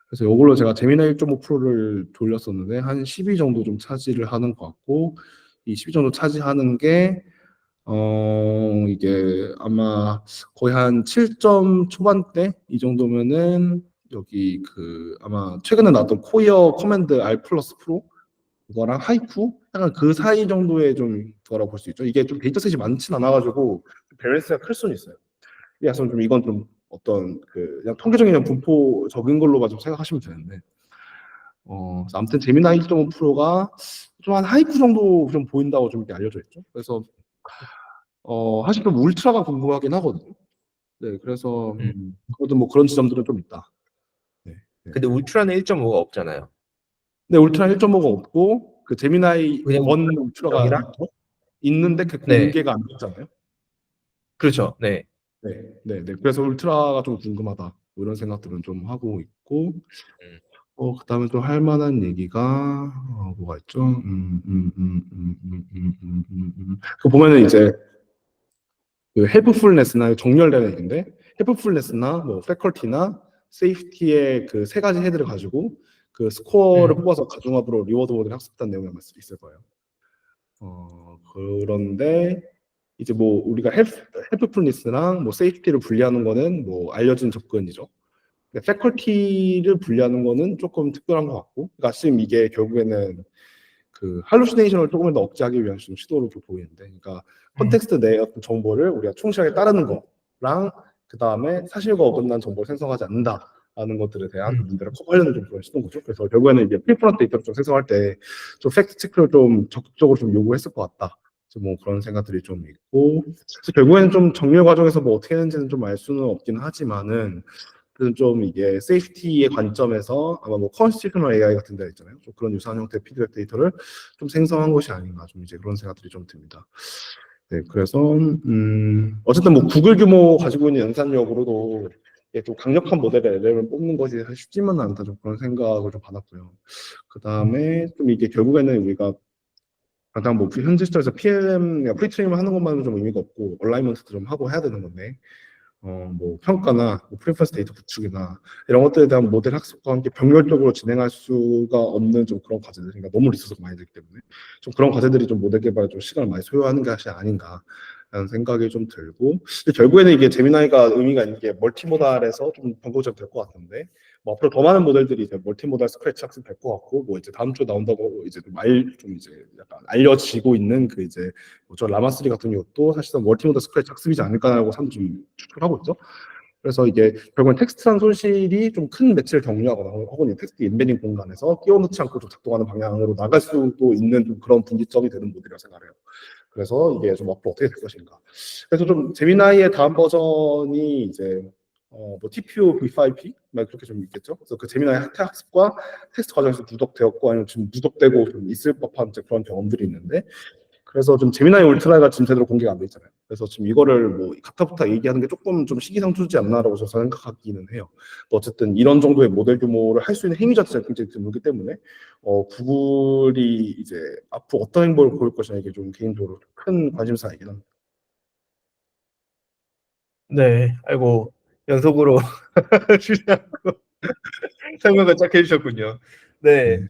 그래서 이걸로 제가 제미나 1.5 프로를 돌렸었는데 한 10위 정도 좀 차지를 하는 것 같고, 이 10위 정도 차지하는 게 이게 아마 거의 한 7점 초반대 이 정도면은 여기 아마 최근에 나왔던 코이어 커맨드 R 플러스 프로 그거랑 하이쿠 약간 그 사이 정도의 좀 거라고 볼 수 있죠. 이게 좀 데이터셋이 많진 않아가지고 밸런스가 클 수는 있어요. 그래서 좀 이건 좀 어떤 그냥 통계적인 분포적인 걸로만 좀 생각하시면 되는데, 아무튼 제미나 1.5 프로가 좀 한 하이쿠 정도 좀 보인다고 좀 이렇게 알려져 있죠. 그래서 사실 좀 울트라가 궁금하긴 하거든요. 네, 그래서 그것도 뭐 그런 지점들은 좀 있다. 네. 근데 울트라는 1.5가 없잖아요. 네, 울트라 1.5가 없고 제미나이 그냥 1 울트라가 이랑? 있는데 네. 공개가 안 됐잖아요. 그렇죠. 네. 네. 그래서 울트라가 좀 궁금하다. 뭐 이런 생각들은 좀 하고 있고 음. 그다음에 또 할 만한 얘기가 뭐가 있죠? 그 보면은 이제 그 헬프풀네스나 정렬되는 얘기인데 헬프풀네스나 뭐 패컬티나 세이프티의 그 세 가지 헤드를 가지고 그 스코어를 뽑아서 가중합으로 리워드 모델 학습단 내용이 아마 있을 거예요. 그런데 이제 뭐 우리가 헬프풀니스랑 뭐 세이프티를 분리하는 거는 뭐 알려진 접근이죠. 근데 패컬티를 분리하는 거는 조금 특별한 것 같고, 그러니까 지금 이게 결국에는 그 할루시네이션을 조금 더 억제하기 위한 좀 시도로 보이는데, 그러니까 컨텍스트 내의 어떤 정보를 우리가 충실하게 따르는 거랑 그 다음에 사실과 어긋난 정보를 생성하지 않는다라는 것들에 대한 문제를 커버하려는 좀 그런 시도인 거죠. 그래서 결국에는 이제 프리프런트 데이터를 좀 생성할 때 좀 팩트 체크를 좀 적극적으로 좀 요구했을 것 같다. 뭐 그런 생각들이 좀 있고, 그래서 결국에는 좀 정렬 과정에서 뭐 어떻게 했는지는 좀 알 수는 없긴 하지만은 그래서 좀 이게 세이프티의 관점에서 아마 뭐 컨스티튜셔널 AI 같은 데 있잖아요. 좀 그런 유사한 형태의 피드백 데이터를 좀 생성한 것이 아닌가 좀 이제 그런 생각들이 좀 듭니다. 네, 그래서 어쨌든 뭐 구글 규모 가지고 있는 연산력으로도 이게 좀 강력한 모델의 LLM을 뽑는 것이 사실 쉽지만은 않다 좀 그런 생각을 좀 받았고요. 그 다음에 좀 이게 결국에는 우리가 가장 뭐 현재 시점에서 PLM 프리트레이닝을 하는 것만으로 좀 의미가 없고 얼라이먼트도 좀 하고 해야 되는 건데 뭐 평가나 뭐 프리퍼런스 데이터 구축이나 이런 것들에 대한 모델 학습과 함께 병렬적으로 진행할 수가 없는 좀 그런 과제들, 그러니까 너무 리소스가 많이 들기 때문에 좀 그런 과제들이 좀 모델 개발에 좀 시간을 많이 소요하는 것이 아닌가라는 생각이 좀 들고, 근데 결국에는 이게 제미나이가 의미가 있는 게 멀티모달에서 좀 변곡점 될 것 같은데, 뭐 앞으로 더 많은 모델들이 이제 멀티모달 스크래치 학습 될 것 같고, 뭐 이제 다음 주에 나온다고 이제 좀 이제 약간 알려지고 있는 그 이제 저 라마3 같은 경우도 사실상 멀티모달 스크래치 학습이지 않을까라고 사람들이 좀 추측하고 있죠. 그래서 이게 결국엔 텍스트란 손실이 좀 큰 매치를 격려하거나 혹은 텍스트 인베딩 공간에서 끼워넣지 않고 좀 작동하는 방향으로 나갈 수도 있는 좀 그런 분기점이 되는 모델이라고 생각해요. 그래서 이게 좀 앞으로 어떻게 될 것인가. 그래서 좀 제미나이의 다음 버전이 이제 뭐 TPU V5P 막 그렇게 좀 있겠죠. 그래서 그 제미나이 학습과 텍스트 과정에서 누적되었고 아니면 지금 누적되고 좀 있을 법한 이제 그런 경험들이 있는데, 그래서 좀 제미나이 울트라가 지금 제대로 공개가 안 돼 있잖아요. 그래서 지금 이거를 뭐 가타부타 얘기하는 게 조금 좀 시기상조지 않나라고 저는 생각하기는 해요. 또 어쨌든 이런 정도의 모델 규모를 할 수 있는 행위 자체가 굉장히 드물기 때문에 구글이 이제 앞으로 어떤 행보를 보일 것이냐 이게 좀 개인적으로 큰 관심사이긴 합니다. 네, 아이고 연속으로 설명을 쫙 해주셨군요. 네, 네.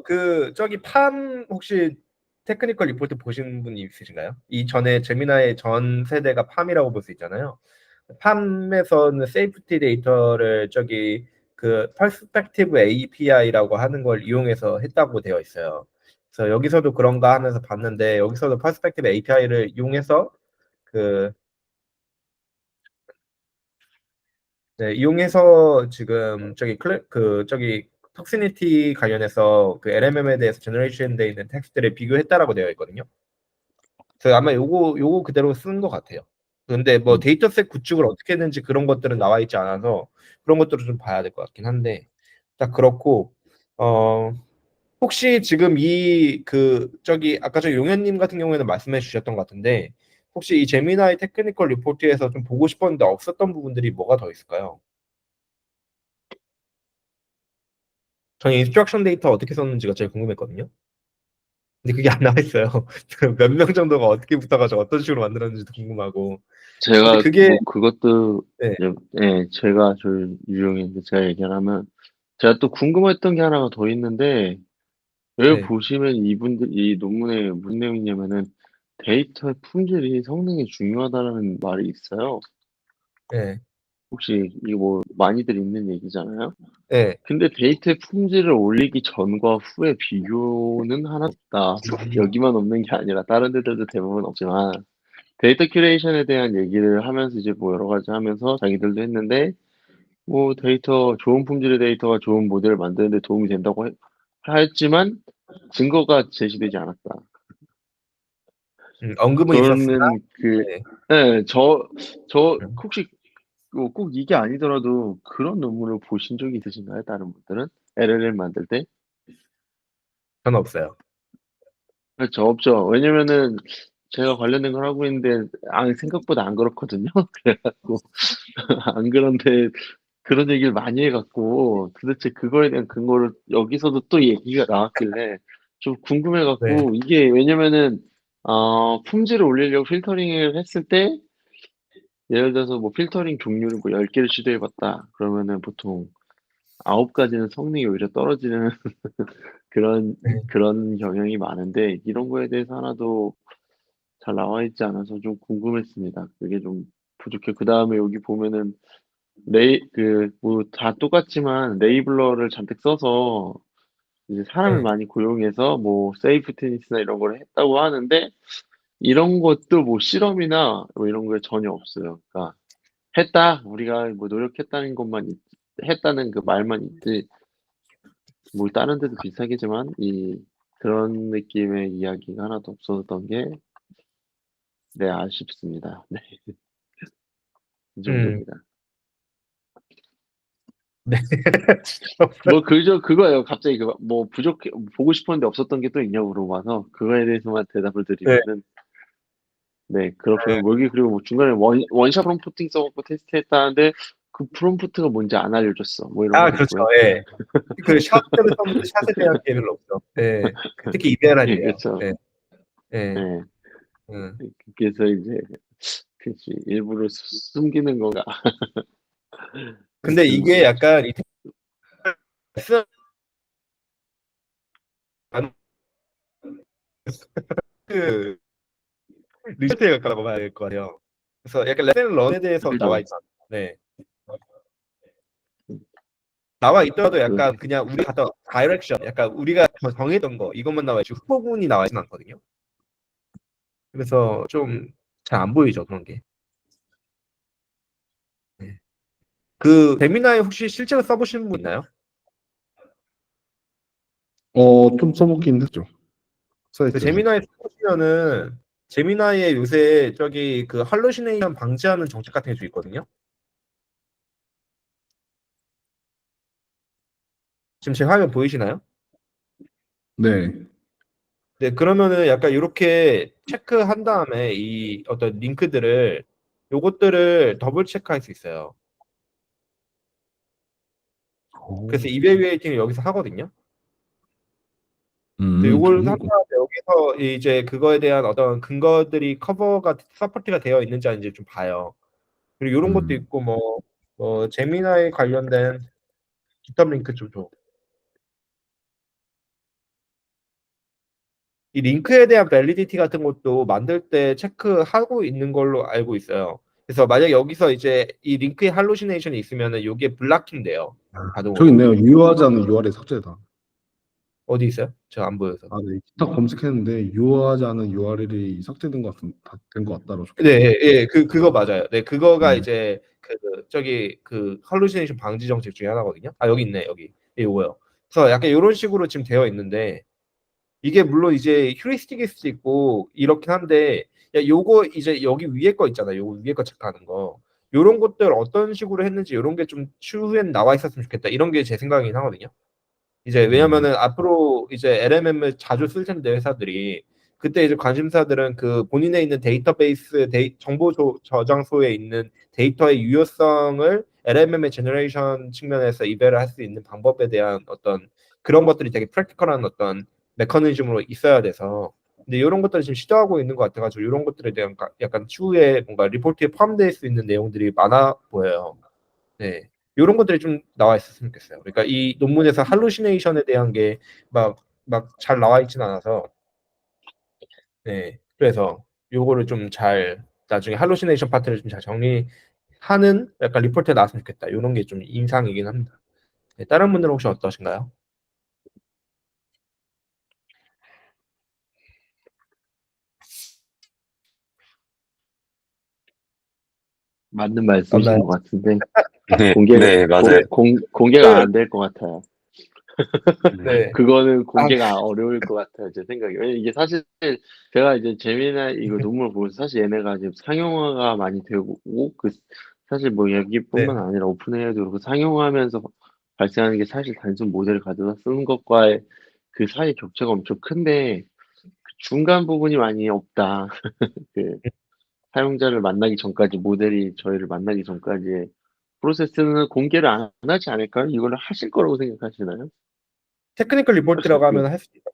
그 저기 팜 혹시 테크니컬 리포트 보신 분이 있으신가요? 이 전에 제미나의 전 세대가 팜이라고 볼 수 있잖아요. 팜에서는 세이프티 데이터를 저기 그 퍼스펙티브 API라고 하는 걸 이용해서 했다고 되어 있어요. 그래서 여기서도 그런가 하면서 봤는데 여기서도 퍼스펙티브 API를 이용해서 그 네, 이용해서 지금 저기 톡시니티 관련해서 그 LMM에 대해서 제너레이션 돼 있는 텍스트를 비교했다라고 되어 있거든요. 그래서 아마 요거 그대로 쓰는 것 같아요. 근데 뭐 데이터셋 구축을 어떻게 했는지 그런 것들은 나와 있지 않아서 그런 것들을 좀 봐야 될 것 같긴 한데, 딱 그렇고 혹시 지금 이 그 저기 아까 저 용현님 같은 경우에는 말씀해 주셨던 것 같은데, 혹시 이 제미나이 테크니컬 리포트에서 좀 보고 싶었는데 없었던 부분들이 뭐가 더 있을까요? 저는 인스트럭션 데이터 어떻게 썼는지가 제일 궁금했거든요. 근데 그게 안 나와 있어요. 몇 명 정도가 어떻게 붙어가지고 어떤 식으로 만들었는지도 궁금하고. 근데 제가 그게 뭐 그것도 네, 제가 좀 유용했는데 제가 얘기를 하면 제가 또 궁금했던 게 하나가 더 있는데, 여기 네, 보시면 이분들 이 논문에 무슨 내용이냐면은 데이터의 품질이 성능이 중요하다는 말이 있어요. 네, 혹시 이거 뭐 많이들 있는 얘기잖아요. 네. 근데 데이터의 품질을 올리기 전과 후의 비교는 하나 없다. 여기만 없는 게 아니라 다른 데들도 대부분 없지만 데이터 큐레이션에 대한 얘기를 하면서 이제 뭐 여러 가지 하면서 자기들도 했는데, 뭐 데이터 좋은 품질의 데이터가 좋은 모델을 만드는 데 도움이 된다고 했지만 증거가 제시되지 않았다. 언급은 있었으나 저는 네. 저 혹시 꼭 이게 아니더라도 그런 논문을 보신 적이 있으신가요? 다른 분들은? LLM 만들 때? 저는 없어요. 저 없죠. 왜냐면은 제가 관련된 걸 하고 있는데 생각보다 안 그렇거든요. 그래갖고 안 그런데 그런 얘기를 많이 해갖고 도대체 그거에 대한 근거를 여기서도 또 얘기가 나왔길래 좀 네. 궁금해갖고 이게 왜냐면은 품질을 올리려고 필터링을 했을 때 예를 들어서 뭐 필터링 종류를 뭐 10개를 시도해봤다 그러면은 보통 9가지는 성능이 오히려 떨어지는 그런 네. 그런 경향이 많은데 이런 거에 대해서 하나도 잘 나와 있지 않아서 좀 궁금했습니다. 그게 좀 부족해. 그 다음에 여기 보면은 뭐 다 똑같지만 레이블러를 잔뜩 써서 이제 사람을 네. 많이 고용해서 뭐 세이프티니스나 이런 걸 했다고 하는데 이런 것도 뭐 실험이나 뭐 이런 거에 전혀 없어요. 그러니까 했다 우리가 뭐 노력했다는 것만 했다는 그 말만 있지 뭐 다른 데도 비슷하겠지만 이 그런 느낌의 이야기가 하나도 없었던 게 네, 아쉽습니다. 네, 이 음. 정도입니다. 네. 뭐 그거예요. 갑자기 뭐 부족해 보고 싶었는데 없었던 게 또 있냐고 물어봐서 그거에 대해서만 대답을 네. 드리면은 네, 그렇고요. 뭐 여기 그리고 뭐 중간에 원샷 프롬프팅 써갖고 테스트했다는데 그 프롬프트가 뭔지 안 알려줬어. 뭐 이런 아, 것도 그렇죠. 있고요. 예. 그 샷들을 썼는데 샷에 대한 게 별로 없죠. 예. 특히 이베란이에요. 그렇죠. 예. 예. 네, 음. 그래서 이제 그치 일부러 숨기는 건가? 근데 하여튼 이게 약간 이 텍사스 그 리조트에 가까워 봐야 될 것 같아요. 그래서 약간 레슨 런에 대해서 나와 그죠? 있잖아. 네. 나와 있더라도 그 약간 그냥 우리 갔던 다이렉션, 약간 우리가 정했던 거 이것만 나와 있지 후보군이 나와 있진 않거든요. 그래서 좀 잘 안 보이죠 그런 게. 네. 그 데미나이 혹시 실제로 써보신 분 있나요? 좀 써보긴 했죠. 그 사이트에서. 제미나이 써보시면은 제미나이에 요새 저기 그 할루시네이션 방지하는 정책 같은 게 좀 있거든요. 지금 제 화면 보이시나요? 네. 네, 그러면은 약간 이렇게 체크한 다음에 이 어떤 링크들을 요것들을 더블 체크할 수 있어요. 그래서 이베리에이팅을 여기서 하거든요. 근데 요걸 한 그런 거. 다음에 여기서 이제 그거에 대한 어떤 근거들이 커버가 서포트가 되어 있는지 아닌지 좀 봐요. 그리고 이런 것도 있고 뭐 제미나이 관련된 GitHub 링크 좀 줘. 이 링크에 대한 밸리디티 같은 것도 만들 때 체크하고 있는 걸로 알고 있어요. 그래서 만약 여기서 이제 이 링크에 할루시네이션이 있으면은 요게 블락킹 돼요. 저기 자동으로. 있네요. 유효하지 않은 URL 삭제다. 어디 있어요? 제가 안 보여서. 아, 네. 기타 검색했는데 유효하지 않은 URL이 삭제된 것 된 것 같다로 네, 적혔어요. 예, 예, 그거 맞아요. 네, 그거가 네. 이제 저기 그 할루시네이션 방지 정책 중에 하나거든요. 아, 여기 있네, 여기. 예, 요거요. 그래서 약간 이런 식으로 지금 되어 있는데 이게 물론 이제 휴리스틱일 수도 있고 이렇긴 한데 야, 요거 이제 여기 위에 거 있잖아요. 요거 위에 거 체크하는 거. 요런 것들 어떤 식으로 했는지 요런 게 좀 추후엔 나와 있었으면 좋겠다. 이런 게 제 생각이긴 하거든요. 이제 왜냐면은 앞으로 이제 LMM을 자주 쓸 텐데 회사들이 그때 이제 관심사들은 그 본인에 있는 데이터베이스 정보 저장소에 있는 데이터의 유효성을 LMM의 제너레이션 측면에서 이베를 할 수 있는 방법에 대한 어떤 그런 것들이 되게 프랙티컬한 어떤 메커니즘으로 있어야 돼서 근데 이런 것들을 지금 시도하고 있는 것 같아가지고 이런 것들에 대한 약간 추후에 뭔가 리포트에 포함될 수 있는 내용들이 많아 보여요. 네. 요런 것들이 좀 나와 있었으면 좋겠어요. 그러니까 이 논문에서 할루시네이션에 대한 게 막 잘 나와 있진 않아서 네. 그래서 요거를 좀 잘 나중에 할루시네이션 파트를 좀 잘 정리하는 약간 리포트에 나왔으면 좋겠다. 요런 게 좀 인상이긴 합니다. 네. 다른 분들은 혹시 어떠신가요? 맞는 말씀이신 맞나요? 것 같은데 네, 공개 네, 맞아요. 공개가 안 될 것 같아요. 네. 그거는 아, 공개가 어려울 것 같아요, 제 생각에. 왜냐면 이게 사실 제가 이제 재미나 이거 논문을 보면서 사실 얘네가 지금 상용화가 많이 되고 그 사실 뭐 네. 여기뿐만 아니라 오픈AI도 그렇고 상용화하면서 발생하는 게 사실 단순 모델을 가져다 쓰는 것과의 그 사이 격차가 엄청 큰데 그 중간 부분이 많이 없다. 그 사용자를 만나기 전까지 모델이 저희를 만나기 전까지의 프로세스는 공개를 안 하지 않을까요? 이걸 하실 거라고 생각하시나요? 테크니컬 리포트라고 사실 하면 할 수 있다.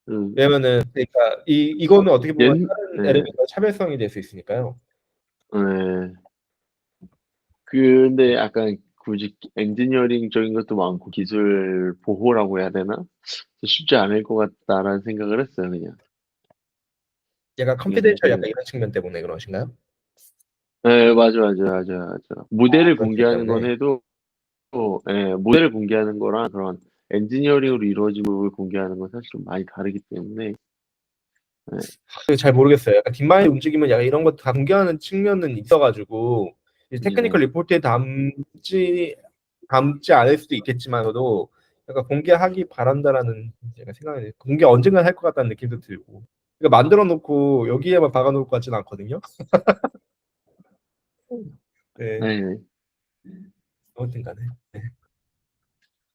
그 왜냐면은 그러니까 이거는 어떻게 보면 연, 다른 네, 엘리멘트와 차별성이 될 수 있으니까요. 네. 근데 약간 굳이 엔지니어링적인 것도 많고 기술 보호라고 해야 되나? 쉽지 않을 것 같다라는 생각을 했어요, 그냥. 약간 이게 컨피덴셜 사실 약간 이런 측면 때문에 그러신가요? 네, 맞아. 무대를 그런 측면 공개하는 건 때문에. 해도 예, 모델을 공개하는 거랑 그런 엔지니어링으로 이루어진 부분을 공개하는 건 사실 좀 많이 다르기 때문에 잘 모르겠어요. 약간 딥마인드 움직이면 약간 이런 거 다 공개하는 측면은 있어가지고 이제 테크니컬 네. 리포트에 담지 않을 수도 있겠지만서도 약간 공개하기 바란다라는 제가 생각이 공개 언젠가 할 것 같다는 느낌도 들고. 그러니까 만들어 놓고 여기에만 박아놓을 것 같지는 않거든요. 네, 네. 아무튼간에. 네.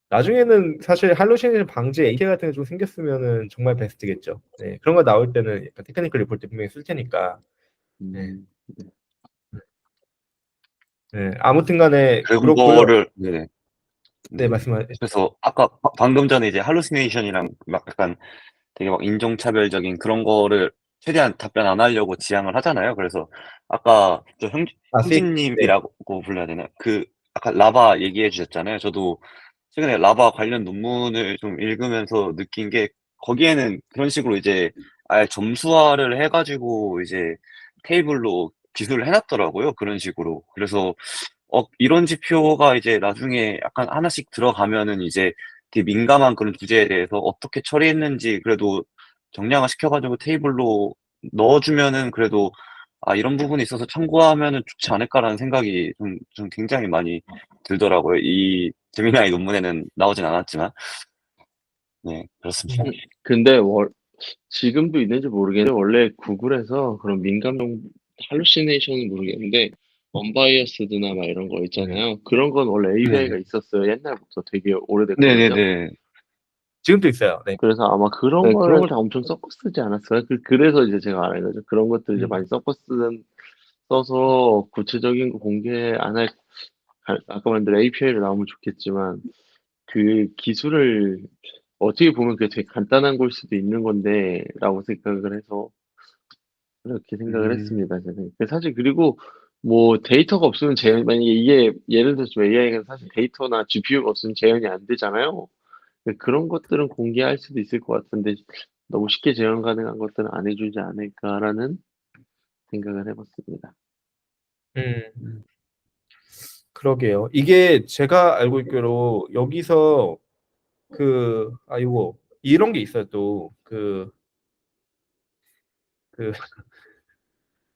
나중에는 사실 할루시네이션 방지 API 같은 게 좀 생겼으면은 정말 베스트겠죠. 네, 그런 거 나올 때는 약간 테크니컬 리포트 분명히 쓸 테니까. 네, 음, 네, 아무튼간에 그렇고요. 그거를 네. 네, 네. 말씀하시죠. 그래서 아까 방금 전에 이제 할루시네이션이랑 막 약간 되게 막 인종차별적인 그런 거를 최대한 답변 안 하려고 지향을 하잖아요. 그래서 아까 저 아, 네. 형진님이라고 불러야 되나? 그 아까 라바 얘기해 주셨잖아요. 저도 최근에 라바 관련 논문을 좀 읽으면서 느낀 게 거기에는 그런 식으로 이제 아예 점수화를 해가지고 이제 테이블로 기술을 해놨더라고요. 그런 식으로. 그래서 이런 지표가 이제 나중에 약간 하나씩 들어가면은 이제 되게 민감한 그런 주제에 대해서 어떻게 처리했는지 그래도 정량화 시켜가지고 테이블로 넣어주면은 그래도 아, 이런 부분이 있어서 참고하면은 좋지 않을까라는 생각이 좀 굉장히 많이 들더라고요. 이 재미나이 논문에는 나오진 않았지만. 네, 그렇습니다. 근데 지금도 있는지 모르겠는데 원래 구글에서 그런 민감용 할루시네이션은 모르겠는데 언바이어스드나 막 이런 거 네. 있잖아요. 그런 건 원래 ABI가 네네. 있었어요. 옛날부터 되게 오래됐거든요. 네네네. 지금도 있어요. 네. 그래서 아마 그런 걸 다 엄청 섞어 쓰지 않았어요. 그래서 이제 제가 알아요. 거죠. 그런 것들 이제 많이 써서 구체적인 거 공개 안 할, 아까 말한 대로 API로 나오면 좋겠지만 그 기술을 어떻게 보면 그게 되게 간단한 걸 수도 있는 건데 라고 생각을 해서 그렇게 생각을 음, 했습니다. 저는. 사실 그리고 뭐 데이터가 없으면 만약에 이게 예를 들어서 AI가 사실 데이터나 GPU가 없으면 재현이 안 되잖아요. 그런 것들은 공개할 수도 있을 것 같은데 너무 쉽게 재현 가능한 것들은 안 해주지 않을까라는 생각을 해봤습니다. 음, 그러게요. 이게 제가 알고 있기로 여기서 이거 이런 게 있어요. 또 그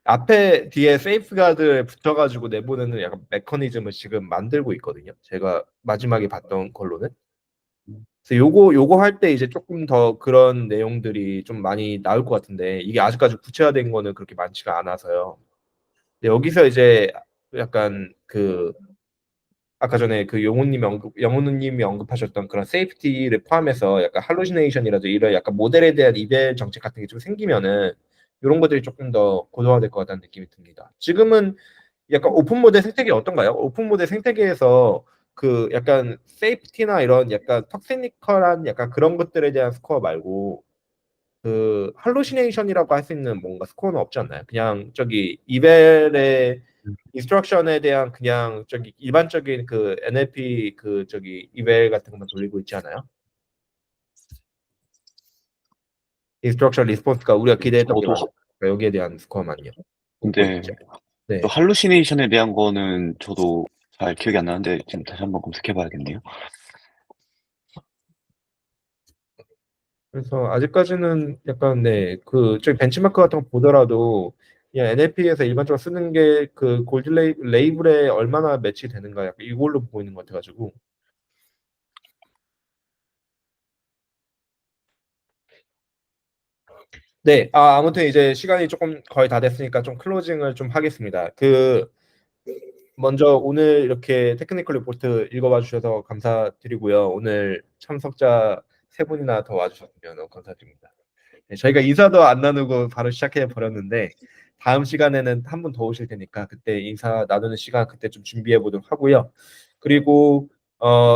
앞에 뒤에 세이프가드에 붙여가지고 내보내는 약간 메커니즘을 지금 만들고 있거든요. 제가 마지막에 봤던 걸로는. 그래서 요거 할 때 이제 조금 더 그런 내용들이 좀 많이 나올 것 같은데 이게 아직까지 구체화된 거는 그렇게 많지가 않아서요. 근데 여기서 이제 약간 아까 전에 영호님이 언급하셨던 그런 세이프티를 포함해서 약간 할루시네이션이라도 이런 약간 모델에 대한 이별 정책 같은 게 좀 생기면은 이런 것들이 조금 더 고도화될 것 같다는 느낌이 듭니다. 지금은 약간 오픈 모델 생태계 어떤가요? 오픈 모델 생태계에서 약간 세이프티나 이런 약간 턱시니컬한 약간 그런 것들에 대한 스코어 말고 할루시네이션이라고 할 수 있는 뭔가 스코어는 없지 않나요? 그냥 저기 이벨의 인스트럭션에 대한 그냥 저기 일반적인 NLP 저기 이벨 같은 것만 돌리고 있지 않아요? 인스트럭션 리스폰스가 우리가 기대했던 게 저도 맞아요. 그러니까 여기에 대한 스코어만요. 못 근데 있죠. 또 네. 할루시네이션에 대한 거는 저도 잘 기억이 안 나는데 지금 다시 한번 검색해 봐야겠네요. 그래서 아직까지는 약간 저기 벤치마크 같은 거 보더라도 그냥 NLP에서 일반적으로 쓰는 게 골드 레이블에 얼마나 매치 되는가 약간 이걸로 보고 있는 것 같아가지고 네, 아무튼 이제 시간이 조금 거의 다 됐으니까 좀 클로징을 좀 하겠습니다. 먼저 오늘 이렇게 테크니컬 리포트 읽어봐 주셔서 감사드리고요. 오늘 참석자 세 분이나 더 와주셔서 너무 감사드립니다. 네, 저희가 인사도 안 나누고 바로 시작해 버렸는데 다음 시간에는 한 분 더 오실 테니까 그때 인사 나누는 시간 그때 좀 준비해 보도록 하고요. 그리고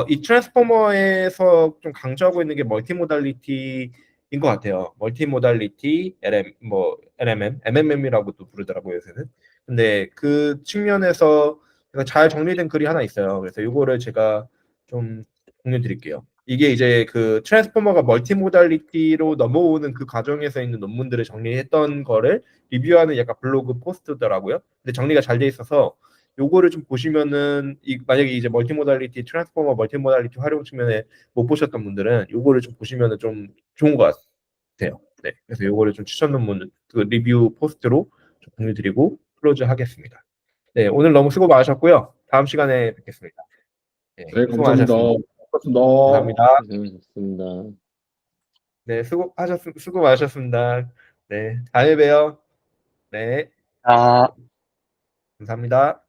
이 트랜스포머에서 좀 강조하고 있는 게 멀티모달리티인 것 같아요. 멀티모달리티, LMM, MMM이라고도 부르더라고요, 요새는. 근데 그 측면에서 잘 정리된 글이 하나 있어요. 그래서 이거를 제가 좀 공유 드릴게요. 이게 이제 그 트랜스포머가 멀티모달리티로 넘어오는 그 과정에서 있는 논문들을 정리했던 거를 리뷰하는 약간 블로그 포스트더라고요. 근데 정리가 잘 돼 있어서 요거를 좀 보시면은 만약에 이제 멀티모달리티 트랜스포머 멀티모달리티 활용 측면에 못 보셨던 분들은 요거를 좀 보시면은 좀 좋은 것 같아요. 네, 그래서 요거를 좀 추천 논문 그 리뷰 포스트로 좀 공유드리고 클로즈 하겠습니다. 네, 오늘 너무 수고 많으셨고요. 다음 시간에 뵙겠습니다. 네, 네, 수고 감사합니다. 많으셨습니다. 고맙습니다. 감사합니다. 고생하셨습니다. 네, 수고 많으셨습니다. 네, 다음에 봬요. 네, 아. 감사합니다.